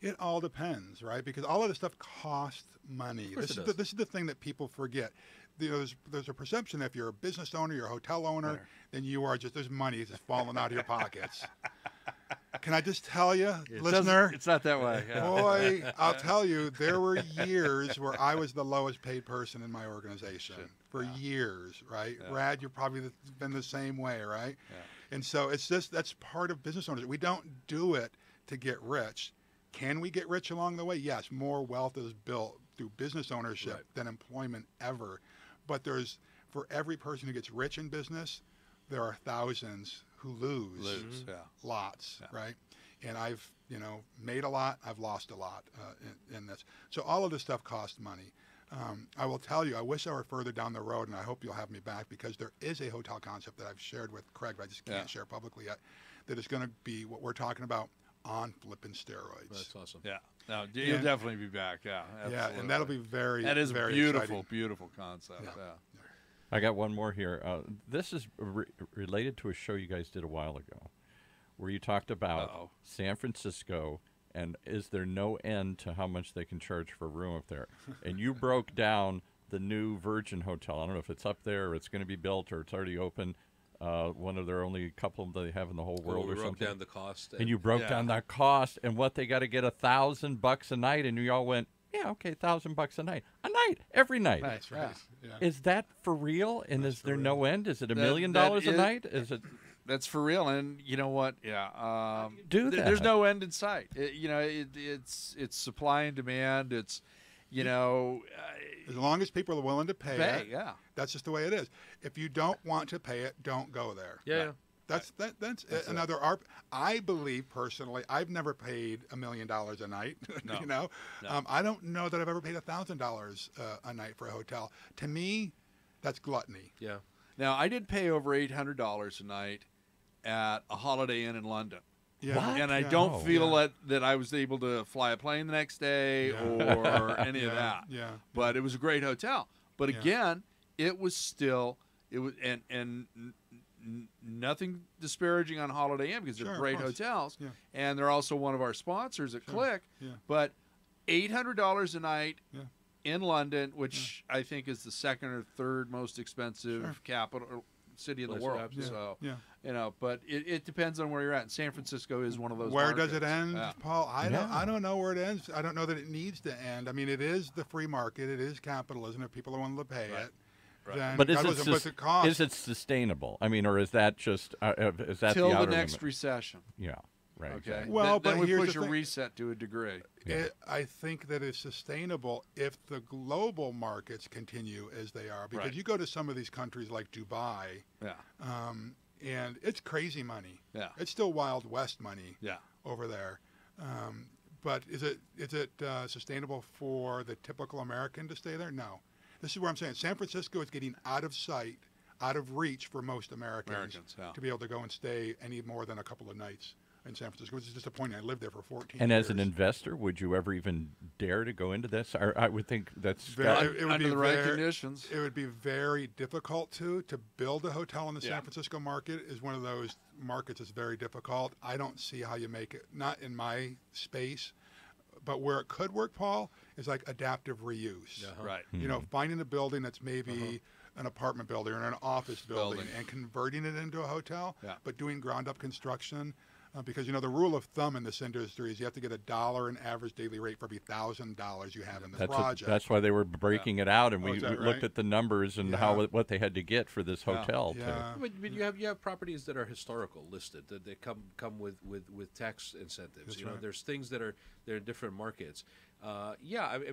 It all depends, right? Because all of this stuff costs money. This is the thing that people forget. There's a perception that if you're a business owner, you're a hotel owner, then you are there's money just falling out of your pockets. Can I just tell you, listener? It's not that way. Yeah. Boy, I'll tell you, there were years where I was the lowest paid person in my organization for years, right? Yeah. Rad, you've probably been the same way, right? Yeah. And so that's part of business owners. We don't do it to get rich. Can we get rich along the way? Yes, more wealth is built through business ownership than employment ever. But for every person who gets rich in business, there are thousands who lose lots, right? And I've, made a lot, I've lost a lot in this. So all of this stuff costs money. I will tell you, I wish I were further down the road, and I hope you'll have me back, because there is a hotel concept that I've shared with Craig, but I just can't share publicly yet, that is going to be what we're talking about on flipping steroids. That's awesome. Yeah. No, you'll definitely be back. Yeah. Absolutely. Yeah, and that'll be very, that is very beautiful, exciting. beautiful concept. Yeah. I got one more here. This is related to a show you guys did a while ago, where you talked about San Francisco and is there no end to how much they can charge for a room up there? And you broke down the new Virgin Hotel. I don't know if it's up there or it's going to be built or it's already open. One of their only couple they have in the whole world or something. Broke down the cost. And you broke down that cost and what they got to get $1,000 a night, and you all went, yeah, okay, $1,000 a night, every night. That's right. Yeah. Is that for real? And is there no end? Is it $1 million a night? Is it? That's for real. And you know what? Yeah. Do that. There's no end in sight. It's supply and demand. It's, as long as people are willing to pay it, yeah. That's just the way it is. If you don't want to pay it, don't go there. Yeah. That's another ARP. I believe personally, I've never paid $1 million a night. No. No. I don't know that I've ever paid $1,000 a night for a hotel. To me, that's gluttony. Yeah. Now I did pay over $800 a night at a Holiday Inn in London. Yeah. What? And I don't feel that I was able to fly a plane the next day or any of that. Yeah. But it was a great hotel. But again, it was and nothing disparaging on Holiday Inn because they're great hotels, and they're also one of our sponsors at Click. Yeah. But $800 a night in London, which I think is the second or third most expensive capital city in the Place, world. absolutely. So, Yeah. you know, but it depends on where you're at. And San Francisco is one of those. Where does it markets. end, Yeah. Paul? I don't know where it ends. I don't know that it needs to end. I mean, it is the free market. It is capitalism. If people are willing to pay it, then But God knows how much it costs. is it sustainable? I mean, or is that just is that Till the the outer next limit? recession. Yeah, right. Okay. exactly. Well, then but we here's push the a thing. reset to a degree. I think that it's sustainable if the global markets continue as they are. Because Right. you go to some of these countries like Dubai, Yeah. and it's crazy money. Yeah. It's still Wild West money Yeah. over there. But is it sustainable for the typical American to stay there? No. This is where I'm saying San Francisco is getting out of sight, out of reach for most Americans, yeah. to be able to go and stay any more than a couple of nights in San Francisco, which is disappointing. I lived there for 14 And years. as an investor, would you ever even dare to go into this? I would think that's Very- it would Under be the right very- conditions. It would be very difficult to build a hotel in the Yeah. San Francisco market. Is one of those markets that's very difficult. I don't see how you make it. Not in my space, but where it could work, Paul, is like adaptive reuse. Right. You know, finding a building that's maybe an apartment building or an office building and converting it into a hotel, Yeah. but doing ground up construction. Because, you know, the rule of thumb in this industry is you have to get $1 in average daily rate for every $1,000 you have in the project. That's why they were breaking it out, and we is that looked right? at the numbers and Yeah. what they had to get for this hotel. Yeah. But you have properties that are historical listed that they come with tax incentives. That's you know, right. there's things that are they're in different markets. I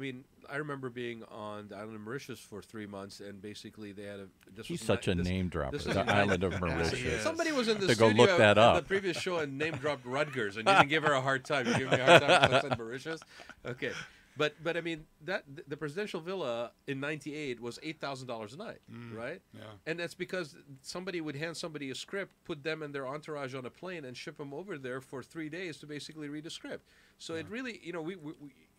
mean, I remember being on the island of Mauritius for 3 months, and basically they had He's such a name dropper. this was The a nice- island of Mauritius. Somebody was in the To go studio look that at up. the previous show and name dropped Rutgers, and you didn't give her a hard time. You gave me a hard time because I said Mauritius. Okay, but I mean that the presidential villa in '98 was $8,000 a night, right? Yeah. And that's because somebody would hand somebody a script, put them and their entourage on a plane, and ship them over there for 3 days to basically read a script. So it really, you know, we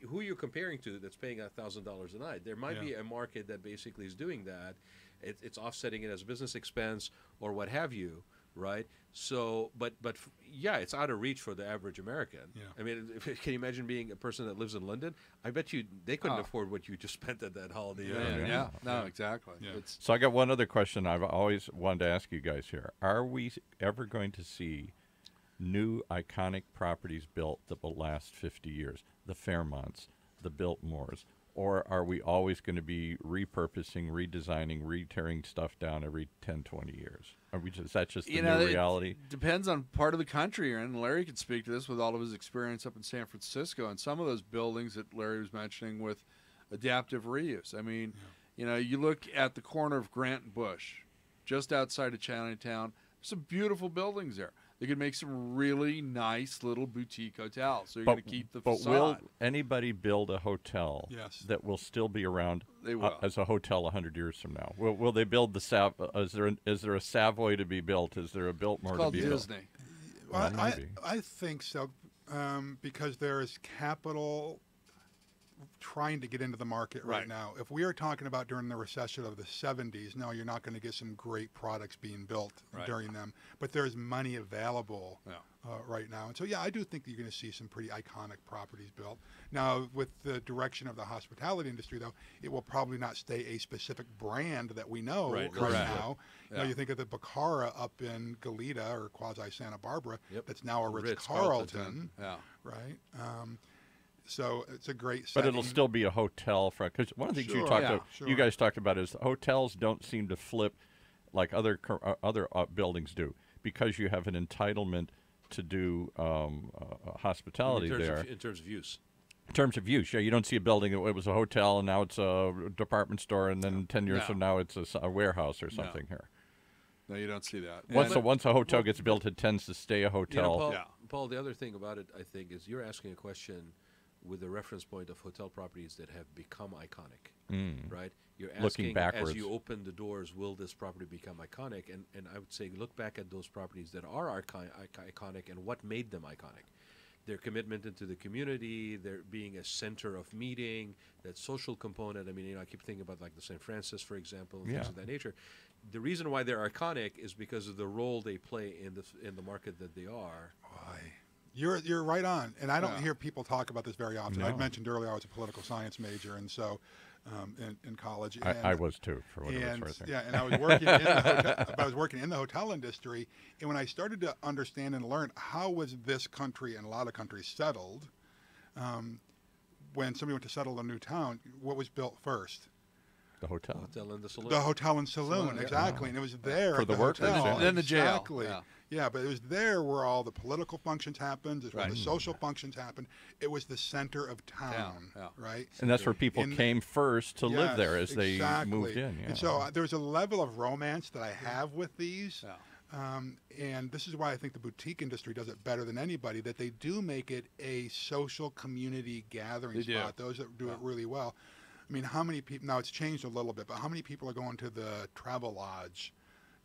who you're comparing to that's paying $1,000 a night. There might be a market that basically is doing that. It's offsetting it as a business expense or what have you, right? So, but yeah, it's out of reach for the average American. Yeah. I mean, can you imagine being a person that lives in London? I bet you they couldn't afford what you just spent at that Holiday Inn. Yeah. No, exactly. Yeah. It's So I got one other question I've always wanted to ask you guys here. Are we ever going to see new iconic properties built that will last 50 years? The Fairmonts, the Biltmores, or are we always going to be repurposing, redesigning, re-tearing stuff down every 10, 20 years? Is that just the new reality? It depends on part of the country you're in. And Larry could speak to this with all of his experience up in San Francisco and some of those buildings that Larry was mentioning with adaptive reuse. I mean, you know, you look at the corner of Grant and Bush, just outside of Chinatown, some beautiful buildings there. They could make some really nice little boutique hotels. So you're going to keep the facade. But will anybody build a hotel Yes. that will still be around They will. as a hotel 100 years from now? Will they build the is there a Savoy to be built? Is there a Biltmore It's to called be Disney. built? Well, Well, maybe. I think so, because there is capital trying to get into the market right Right. now. If we are talking about during the recession of the 70s, no, you're not going to get some great products being built Right. during them. But there's money available Yeah. right now. And so, yeah, I do think that you're going to see some pretty iconic properties built. Now, with the direction of the hospitality industry, though, it will probably not stay a specific brand that we know Right, right correct. now. You know, Yeah. you think of the Bacara up in Goleta or quasi Santa Barbara, Yep. that's now a Ritz-Carlton. Ritz-Carlton, Yeah. right? So it's a great But setting. it'll still be a hotel, because one of the things Sure, you guys talked about is hotels don't seem to flip like other buildings do, because you have an entitlement to do hospitality there. In terms of use. In terms of use, yeah, you don't see a building that it was a hotel and now it's a department store, and then 10 years No. from now it's a warehouse or something here. No, you don't see that. Once a hotel gets built, it tends to stay a You know, hotel. Paul, Yeah. Paul, the other thing about it, I think, is you're asking a question with the reference point of hotel properties that have become iconic, right? You're asking, Looking backwards. as you open the doors, will this property become iconic? And I would say look back at those properties that are iconic and what made them iconic. Their commitment into the community, their being a center of meeting, that social component. I mean, you know, I keep thinking about like the St. Francis, for example, and things Yeah. of that nature. The reason why they're iconic is because of the role they play in the market that they are. Boy, you're right on. And I don't Yeah. hear people talk about this very often. No. I mentioned earlier I was a political science major, and so in college. I was too, for what it was worth. Yeah, and I was working in the hotel. I was working in the hotel industry, and when I started to understand and learn how was this country and a lot of countries settled, when somebody went to settle a new town, what was built first? The hotel. Hotel and the saloon. The hotel and saloon, exactly. And it was there For at the workers, hotel. yeah. And then the jail. Exactly. Yeah, but it was there where all the political functions happened, it's where the social functions happened. It was the center of town, right? And that's where people came first to live there as they moved in. Yeah. And so there's a level of romance that I have with these. And this is why I think the boutique industry does it better than anybody, that they do make it a social community gathering spot. Those that do it really well. I mean, how many people, now it's changed a little bit, but how many people are going to the Travel Lodge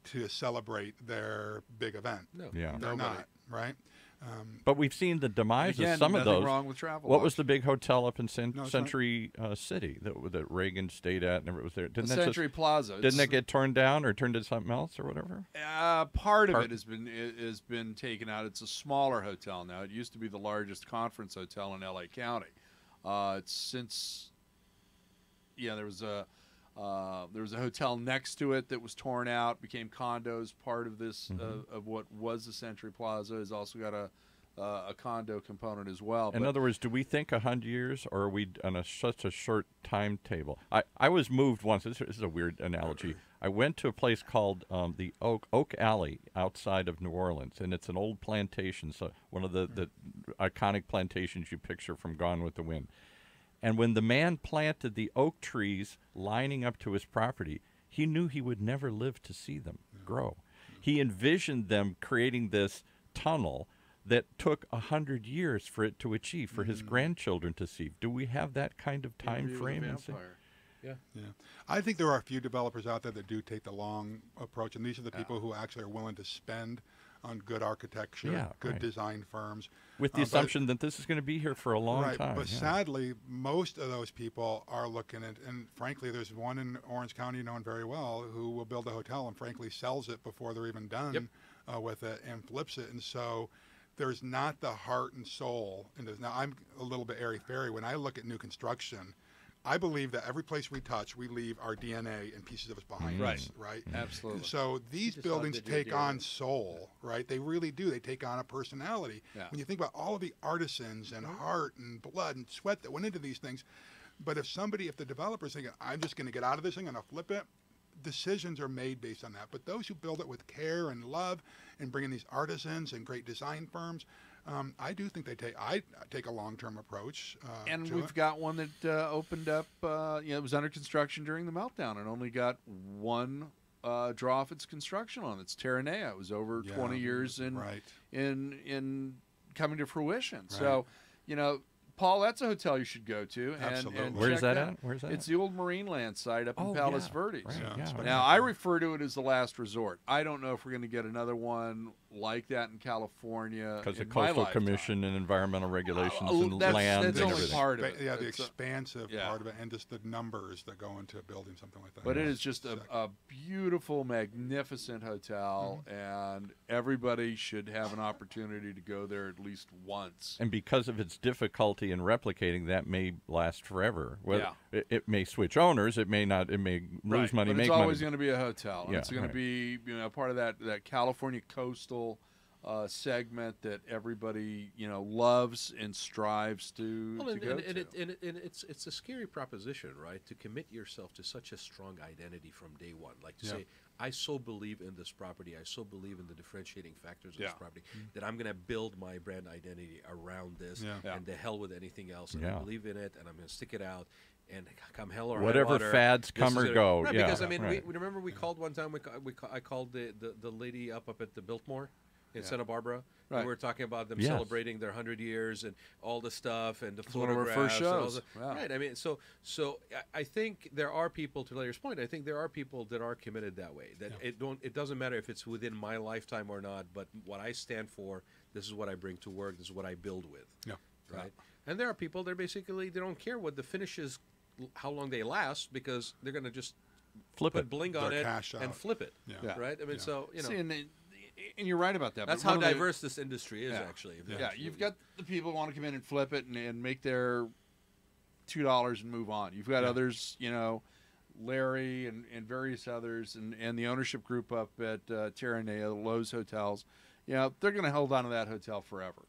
to celebrate their big event? No. Yeah. They're not, right? But we've seen the demise Again, of some of nothing those. wrong with Travel What Lodge. was the big hotel up in No, it's Century City that Reagan stayed at and it was there? The Didn't that Century Plaza. Didn't that get torn down or turned into something else or whatever? Part of it has been taken out. It's a smaller hotel now. It used to be the largest conference hotel in L.A. County. It's since there was a hotel next to it that was torn out, became condos. Part of this of what was the Century Plaza has also got a condo component as well. In other words, do we think 100 years, or are we on such a short timetable? I was moved once. This is a weird analogy. I went to a place called the Oak Alley outside of New Orleans, and it's an old plantation, so one of the iconic plantations you picture from Gone with the Wind. And when the man planted the oak trees lining up to his property, he knew he would never live to see them grow. He envisioned them creating this tunnel that took 100 years for it to achieve, for his grandchildren to see. Do we have that kind of time frame? Yeah. I think there are a few developers out there that do take the long approach, and these are the people who actually are willing to spend on good architecture, good design firms. With the assumption that this is going to be here for a long time. But sadly, most of those people are looking at, and frankly, there's one in Orange County known very well who will build a hotel and frankly sells it before they're even done with it and flips it. And so there's not the heart and soul. Now, I'm a little bit airy-fairy. When I look at new construction, I believe that every place we touch, we leave our DNA and pieces of us behind us, right? Absolutely. And so these buildings take on soul, right? They really do. They take on a personality. When you think about all of the artisans and heart and blood and sweat that went into these things, but if the developer's thinking, I'm just going to get out of this thing, I'm going to flip it, decisions are made based on that. But those who build it with care and love and bring in these artisans and great design firms, I do think I take a long-term approach. And we've got one that opened up. It was under construction during the meltdown and only got one draw off its construction on. It's Terranea. It was over 20 years in coming to fruition. Right. So, Paul, that's a hotel you should go to. Absolutely. And Where's that at? Where's that? It's the old Marineland site up in Palos Verdes. Right. Now, I refer to it as the last resort. I don't know if we're going to get another one like that in California. Because of Coastal Commission and environmental regulations and land that's and only everything. part of it. Yeah, the expansive part of it and just the numbers that go into building something like that. But it is just a beautiful, magnificent hotel, and everybody should have an opportunity to go there at least once. And because of its difficulty in replicating, that may last forever. It may switch owners. It may not. It may lose money, but make it's money. always going to be a hotel. And it's going to be part of that California coastal segment that everybody loves and strives to go to. And it's a scary proposition, right? To commit yourself to such a strong identity from day one, like to say, I so believe in this property, I so believe in the differentiating factors of this property that I'm going to build my brand identity around this, and to hell with anything else. And I believe in it, and I'm going to stick it out. And come hell or high whatever water, fads come or go. Right, because we remember we called one time. I called the lady up at the Biltmore in Santa Barbara. Right. We were talking about them celebrating their 100 years and all the stuff and the It's one of our photographs. first and all shows. Right. I mean, so I think there are people, to Larry's point, I think there are people that are committed that way. That it doesn't matter if it's within my lifetime or not, but what I stand for, this is what I bring to work, this is what I build with. Yeah. Right. And there are people that they don't care what the finish is, how long they last, because they're going to just Flip put it. bling on it cash and out. flip it. Yeah. Right. I mean, so See, and you're right about that. that's but how one of the- diverse this industry is, actually. Yeah, you've got the people who want to come in and flip it and make their $2 and move on. You've got others, Larry and various others, and the ownership group up at Terranea, the Lowe's hotels. They're going to hold on to that hotel forever.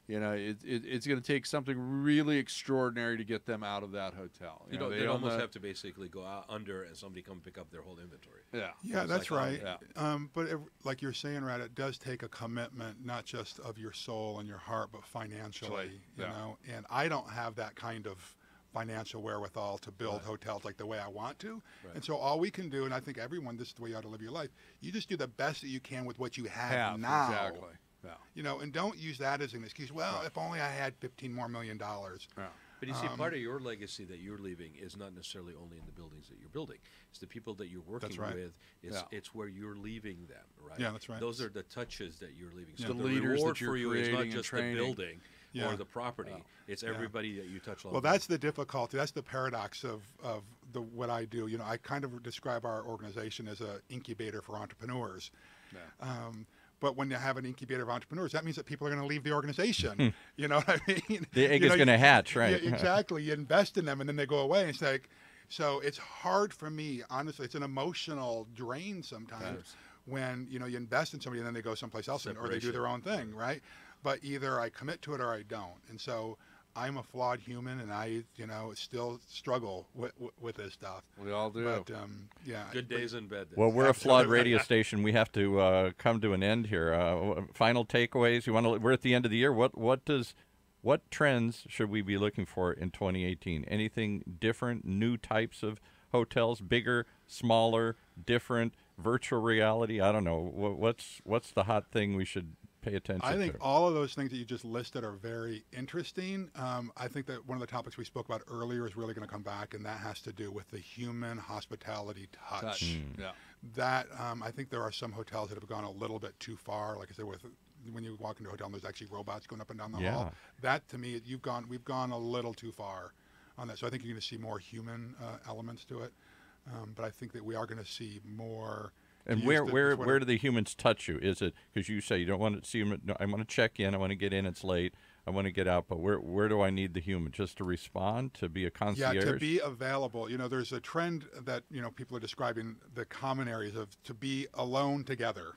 It's going to take something really extraordinary to get them out of that hotel. They almost have to basically go out under and somebody come pick up their whole inventory. Yeah, that's right. Yeah. But like you're saying, Rad, it does take a commitment, not just of your soul and your heart, but financially. You know, and I don't have that kind of financial wherewithal to build hotels like the way I want to. Right. And so all we can do, and I think everyone, this is the way you ought to live your life, you just do the best that you can with what you have now. Exactly. Yeah. And don't use that as an excuse. Well, if only I had $15 more million. Yeah. But you see, part of your legacy that you're leaving is not necessarily only in the buildings that you're building. It's the people that you're working with. It's where you're leaving them, right? Yeah, that's right. Those are the touches that you're leaving. So the the leaders reward that you're for you is not just the training. building or the property. It's everybody that you touch along. Well, that's the difficulty. That's the paradox of what I do. I kind of describe our organization as an incubator for entrepreneurs. Yeah. But when you have an incubator of entrepreneurs, that means that people are going to leave the organization. You know what I mean? The egg is going to hatch, right? Yeah, exactly. You invest in them, and then they go away. And it's like, so it's hard for me, honestly. It's an emotional drain sometimes when you invest in somebody and then they go someplace else, or they do their own thing, right? But either I commit to it or I don't. And so I'm a flawed human, and I, still struggle with this stuff. We all do. But, good days and bad days. Well, we're a flawed radio station. We have to come to an end here. Final takeaways. We're at the end of the year. What trends should we be looking for in 2018? Anything different? New types of hotels? Bigger, smaller, different? Virtual reality? I don't know. What's the hot thing we should pay attention to? I think all of those things that you just listed are very interesting. I think that one of the topics we spoke about earlier is really going to come back, and that has to do with the human hospitality touch. Yeah. That I think there are some hotels that have gone a little bit too far. Like I said, when you walk into a hotel and there's actually robots going up and down the hall. That to me, we've gone a little too far on that. So I think you're going to see more human elements to it. But I think that we are going to see more. And where do the humans touch you? Is it because you say you don't want to see them? No, I want to check in. I want to get in. It's late. I want to get out. But where do I need the human? Just to respond, to be a concierge? Yeah, to be available. There's a trend that people are describing the common areas of to be alone together.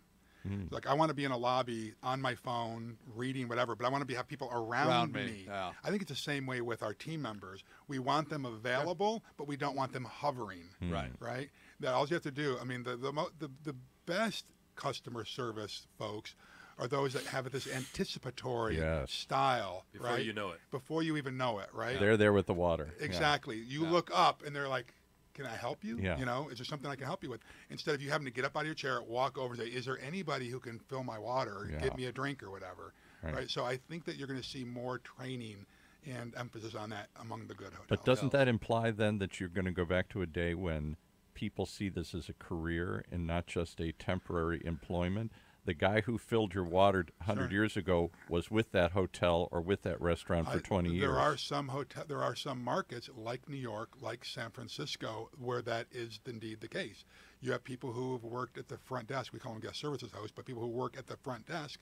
Like I want to be in a lobby on my phone, reading whatever, but I want to have people around me. Yeah. I think it's the same way with our team members. We want them available, but we don't want them hovering. Right. That all you have to do. I mean, the best customer service folks are those that have this anticipatory style. Before you know it. Before you even know it. Right. They're there with the water. Exactly. You look up and they're like, can I help you? Yeah. Is there something I can help you with? Instead of you having to get up out of your chair, walk over and say, is there anybody who can fill my water or get me a drink or whatever? Right. So I think that you're going to see more training and emphasis on that among the good hotels. But doesn't that imply then that you're going to go back to a day when people see this as a career and not just a temporary employment? The guy who filled your water 100 years ago was with that hotel or with that restaurant for 20 years. There are some markets like New York, like San Francisco, where that is indeed the case. You have people who have worked at the front desk. We call them guest services hosts, but people who work at the front desk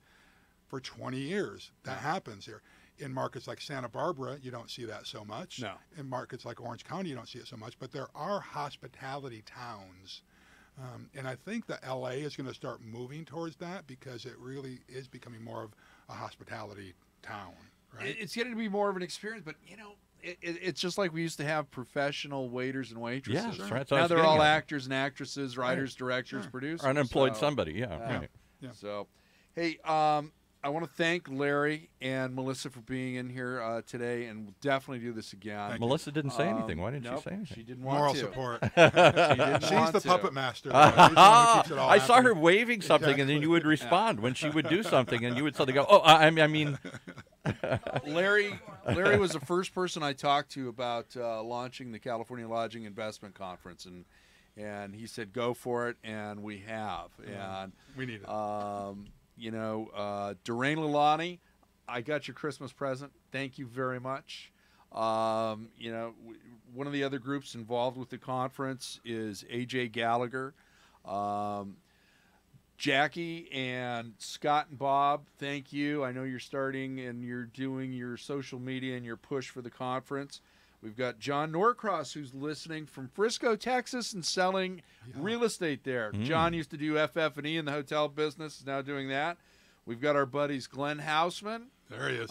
for 20 years. That happens here. In markets like Santa Barbara, you don't see that so much. No. In markets like Orange County, you don't see it so much. But there are hospitality towns. And I think that LA is going to start moving towards that because it really is becoming more of a hospitality town. Right? It's getting to be more of an experience, but it's just like we used to have professional waiters and waitresses. Yeah, right. Now they're all actors and actresses, writers, directors, producers. Or unemployed somebody, right. Yeah. So, hey, I want to thank Larry and Melissa for being in here today, and we'll definitely do this again. Melissa didn't say anything. Why didn't she say anything? She didn't want Moral to. support. She didn't She's want the to. puppet master. She's the one who keeps it all I saw her happening. waving something, and then you would respond when she would do something, and you would suddenly go, "Oh, I mean." Larry was the first person I talked to about launching the California Lodging Investment Conference, and he said, "Go for it," and we have. And we need it. Durain Lalani, I got your Christmas present. Thank you very much. One of the other groups involved with the conference is AJ Gallagher. Jackie and Scott and Bob, thank you. I know you're starting and you're doing your social media and your push for the conference. We've got John Norcross, who's listening from Frisco, Texas, and selling real estate there. John used to do FF&E in the hotel business, is now doing that. We've got our buddies Glenn Hausman. There he is.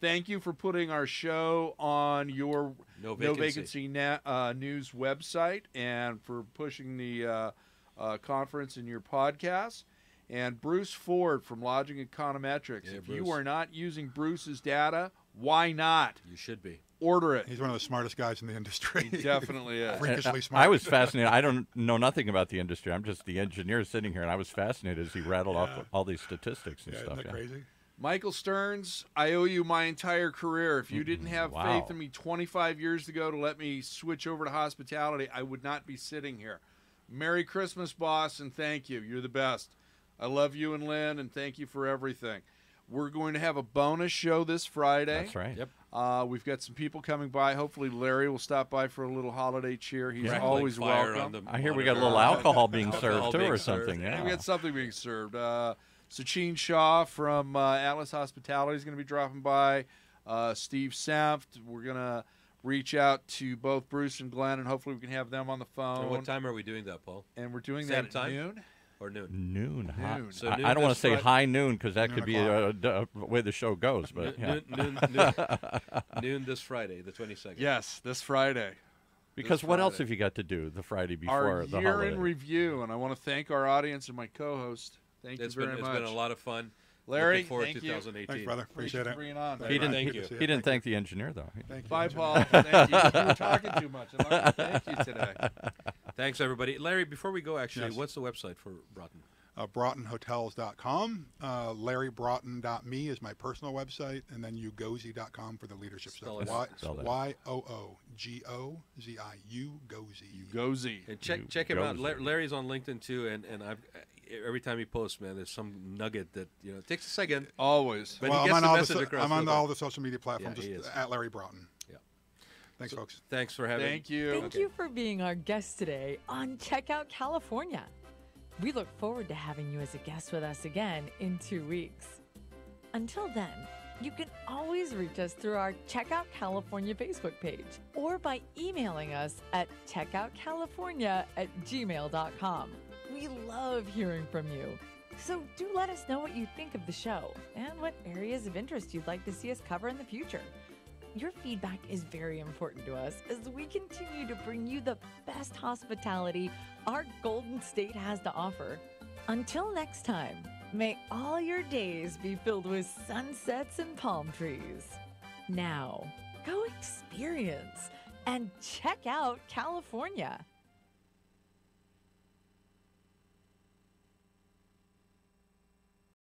Thank you for putting our show on your No Vacancy News website and for pushing the conference in your podcast. And Bruce Ford from Lodging Econometrics. Yeah, if Bruce. you are not using Bruce's data, why not? You should be. Order it. He's one of the smartest guys in the industry. He definitely is. Freakishly smart. I was fascinated. I don't know nothing about the industry. I'm just the engineer sitting here, and I was fascinated as he rattled off all these statistics and Yeah, stuff. isn't that crazy? Michael Stearns, I owe you my entire career. If you didn't have Wow. faith in me 25 years ago to let me switch over to hospitality, I would not be sitting here. Merry Christmas, boss, and thank you. You're the best. I love you and Lynn, and thank you for everything. We're going to have a bonus show this Friday. That's right. Yep. We've got some people coming by. Hopefully, Larry will stop by for a little holiday cheer. He's Crackling always fire welcome. on the I hear we got a monitor. little alcohol being Alcohol served too, being or served. something. Yeah. We got something being served. Sachin Shah from Atlas Hospitality is going to be dropping by. Steve Senft. We're going to reach out to both Bruce and Glenn, and hopefully we can have them on the phone. And what time are we doing that, Paul? And we're doing Same that at time? noon. Or noon? Noon. Hot. Noon. So I noon don't want this to say Friday- high noon because that Noon could be the way the show goes. But yeah. Noon this Friday, the 22nd. Yes, this Friday. Because this what else Friday. have you got to do the Friday before Our the year holiday? in review, and I want to thank our audience and my co-host. Thank It's you very been much. it's been a lot of fun. Larry, Looking forward thank to you. 2018. Thanks, brother. Appreciate for it. bringing on. He didn't. Thank Good you. to see He didn't thank the engineer though. Thank you. Bye, Paul. Thank you. You were talking too much. I love you. Thank you today. Thanks, everybody. Larry, before we go, actually, Yes. what's the website for Broughton? BroughtonHotels.com. LarryBroughton.me is my personal website, and then ugozi.com for the leadership Spell stuff. it. Spell that. YOOGOZIU, Gozi. Gozy. And You check him out. goes there. Larry's on LinkedIn too, and I've every time he posts, man, there's some nugget that it takes a second. Always. But Well, he gets I'm the on, message across I'm on real all quick. the social media platforms, Yeah, he just is. at Larry Broughton. Yeah. Thanks, folks. Thanks for having. Thank you. Thank you for being our guest today on Checkout California. We look forward to having you as a guest with us again in 2 weeks. Until then, you can always reach us through our Checkout California Facebook page or by emailing us at checkoutcalifornia@gmail.com. We love hearing from you. So do let us know what you think of the show and what areas of interest you'd like to see us cover in the future. Your feedback is very important to us as we continue to bring you the best hospitality our Golden State has to offer. Until next time, may all your days be filled with sunsets and palm trees. Now, go experience and check out California.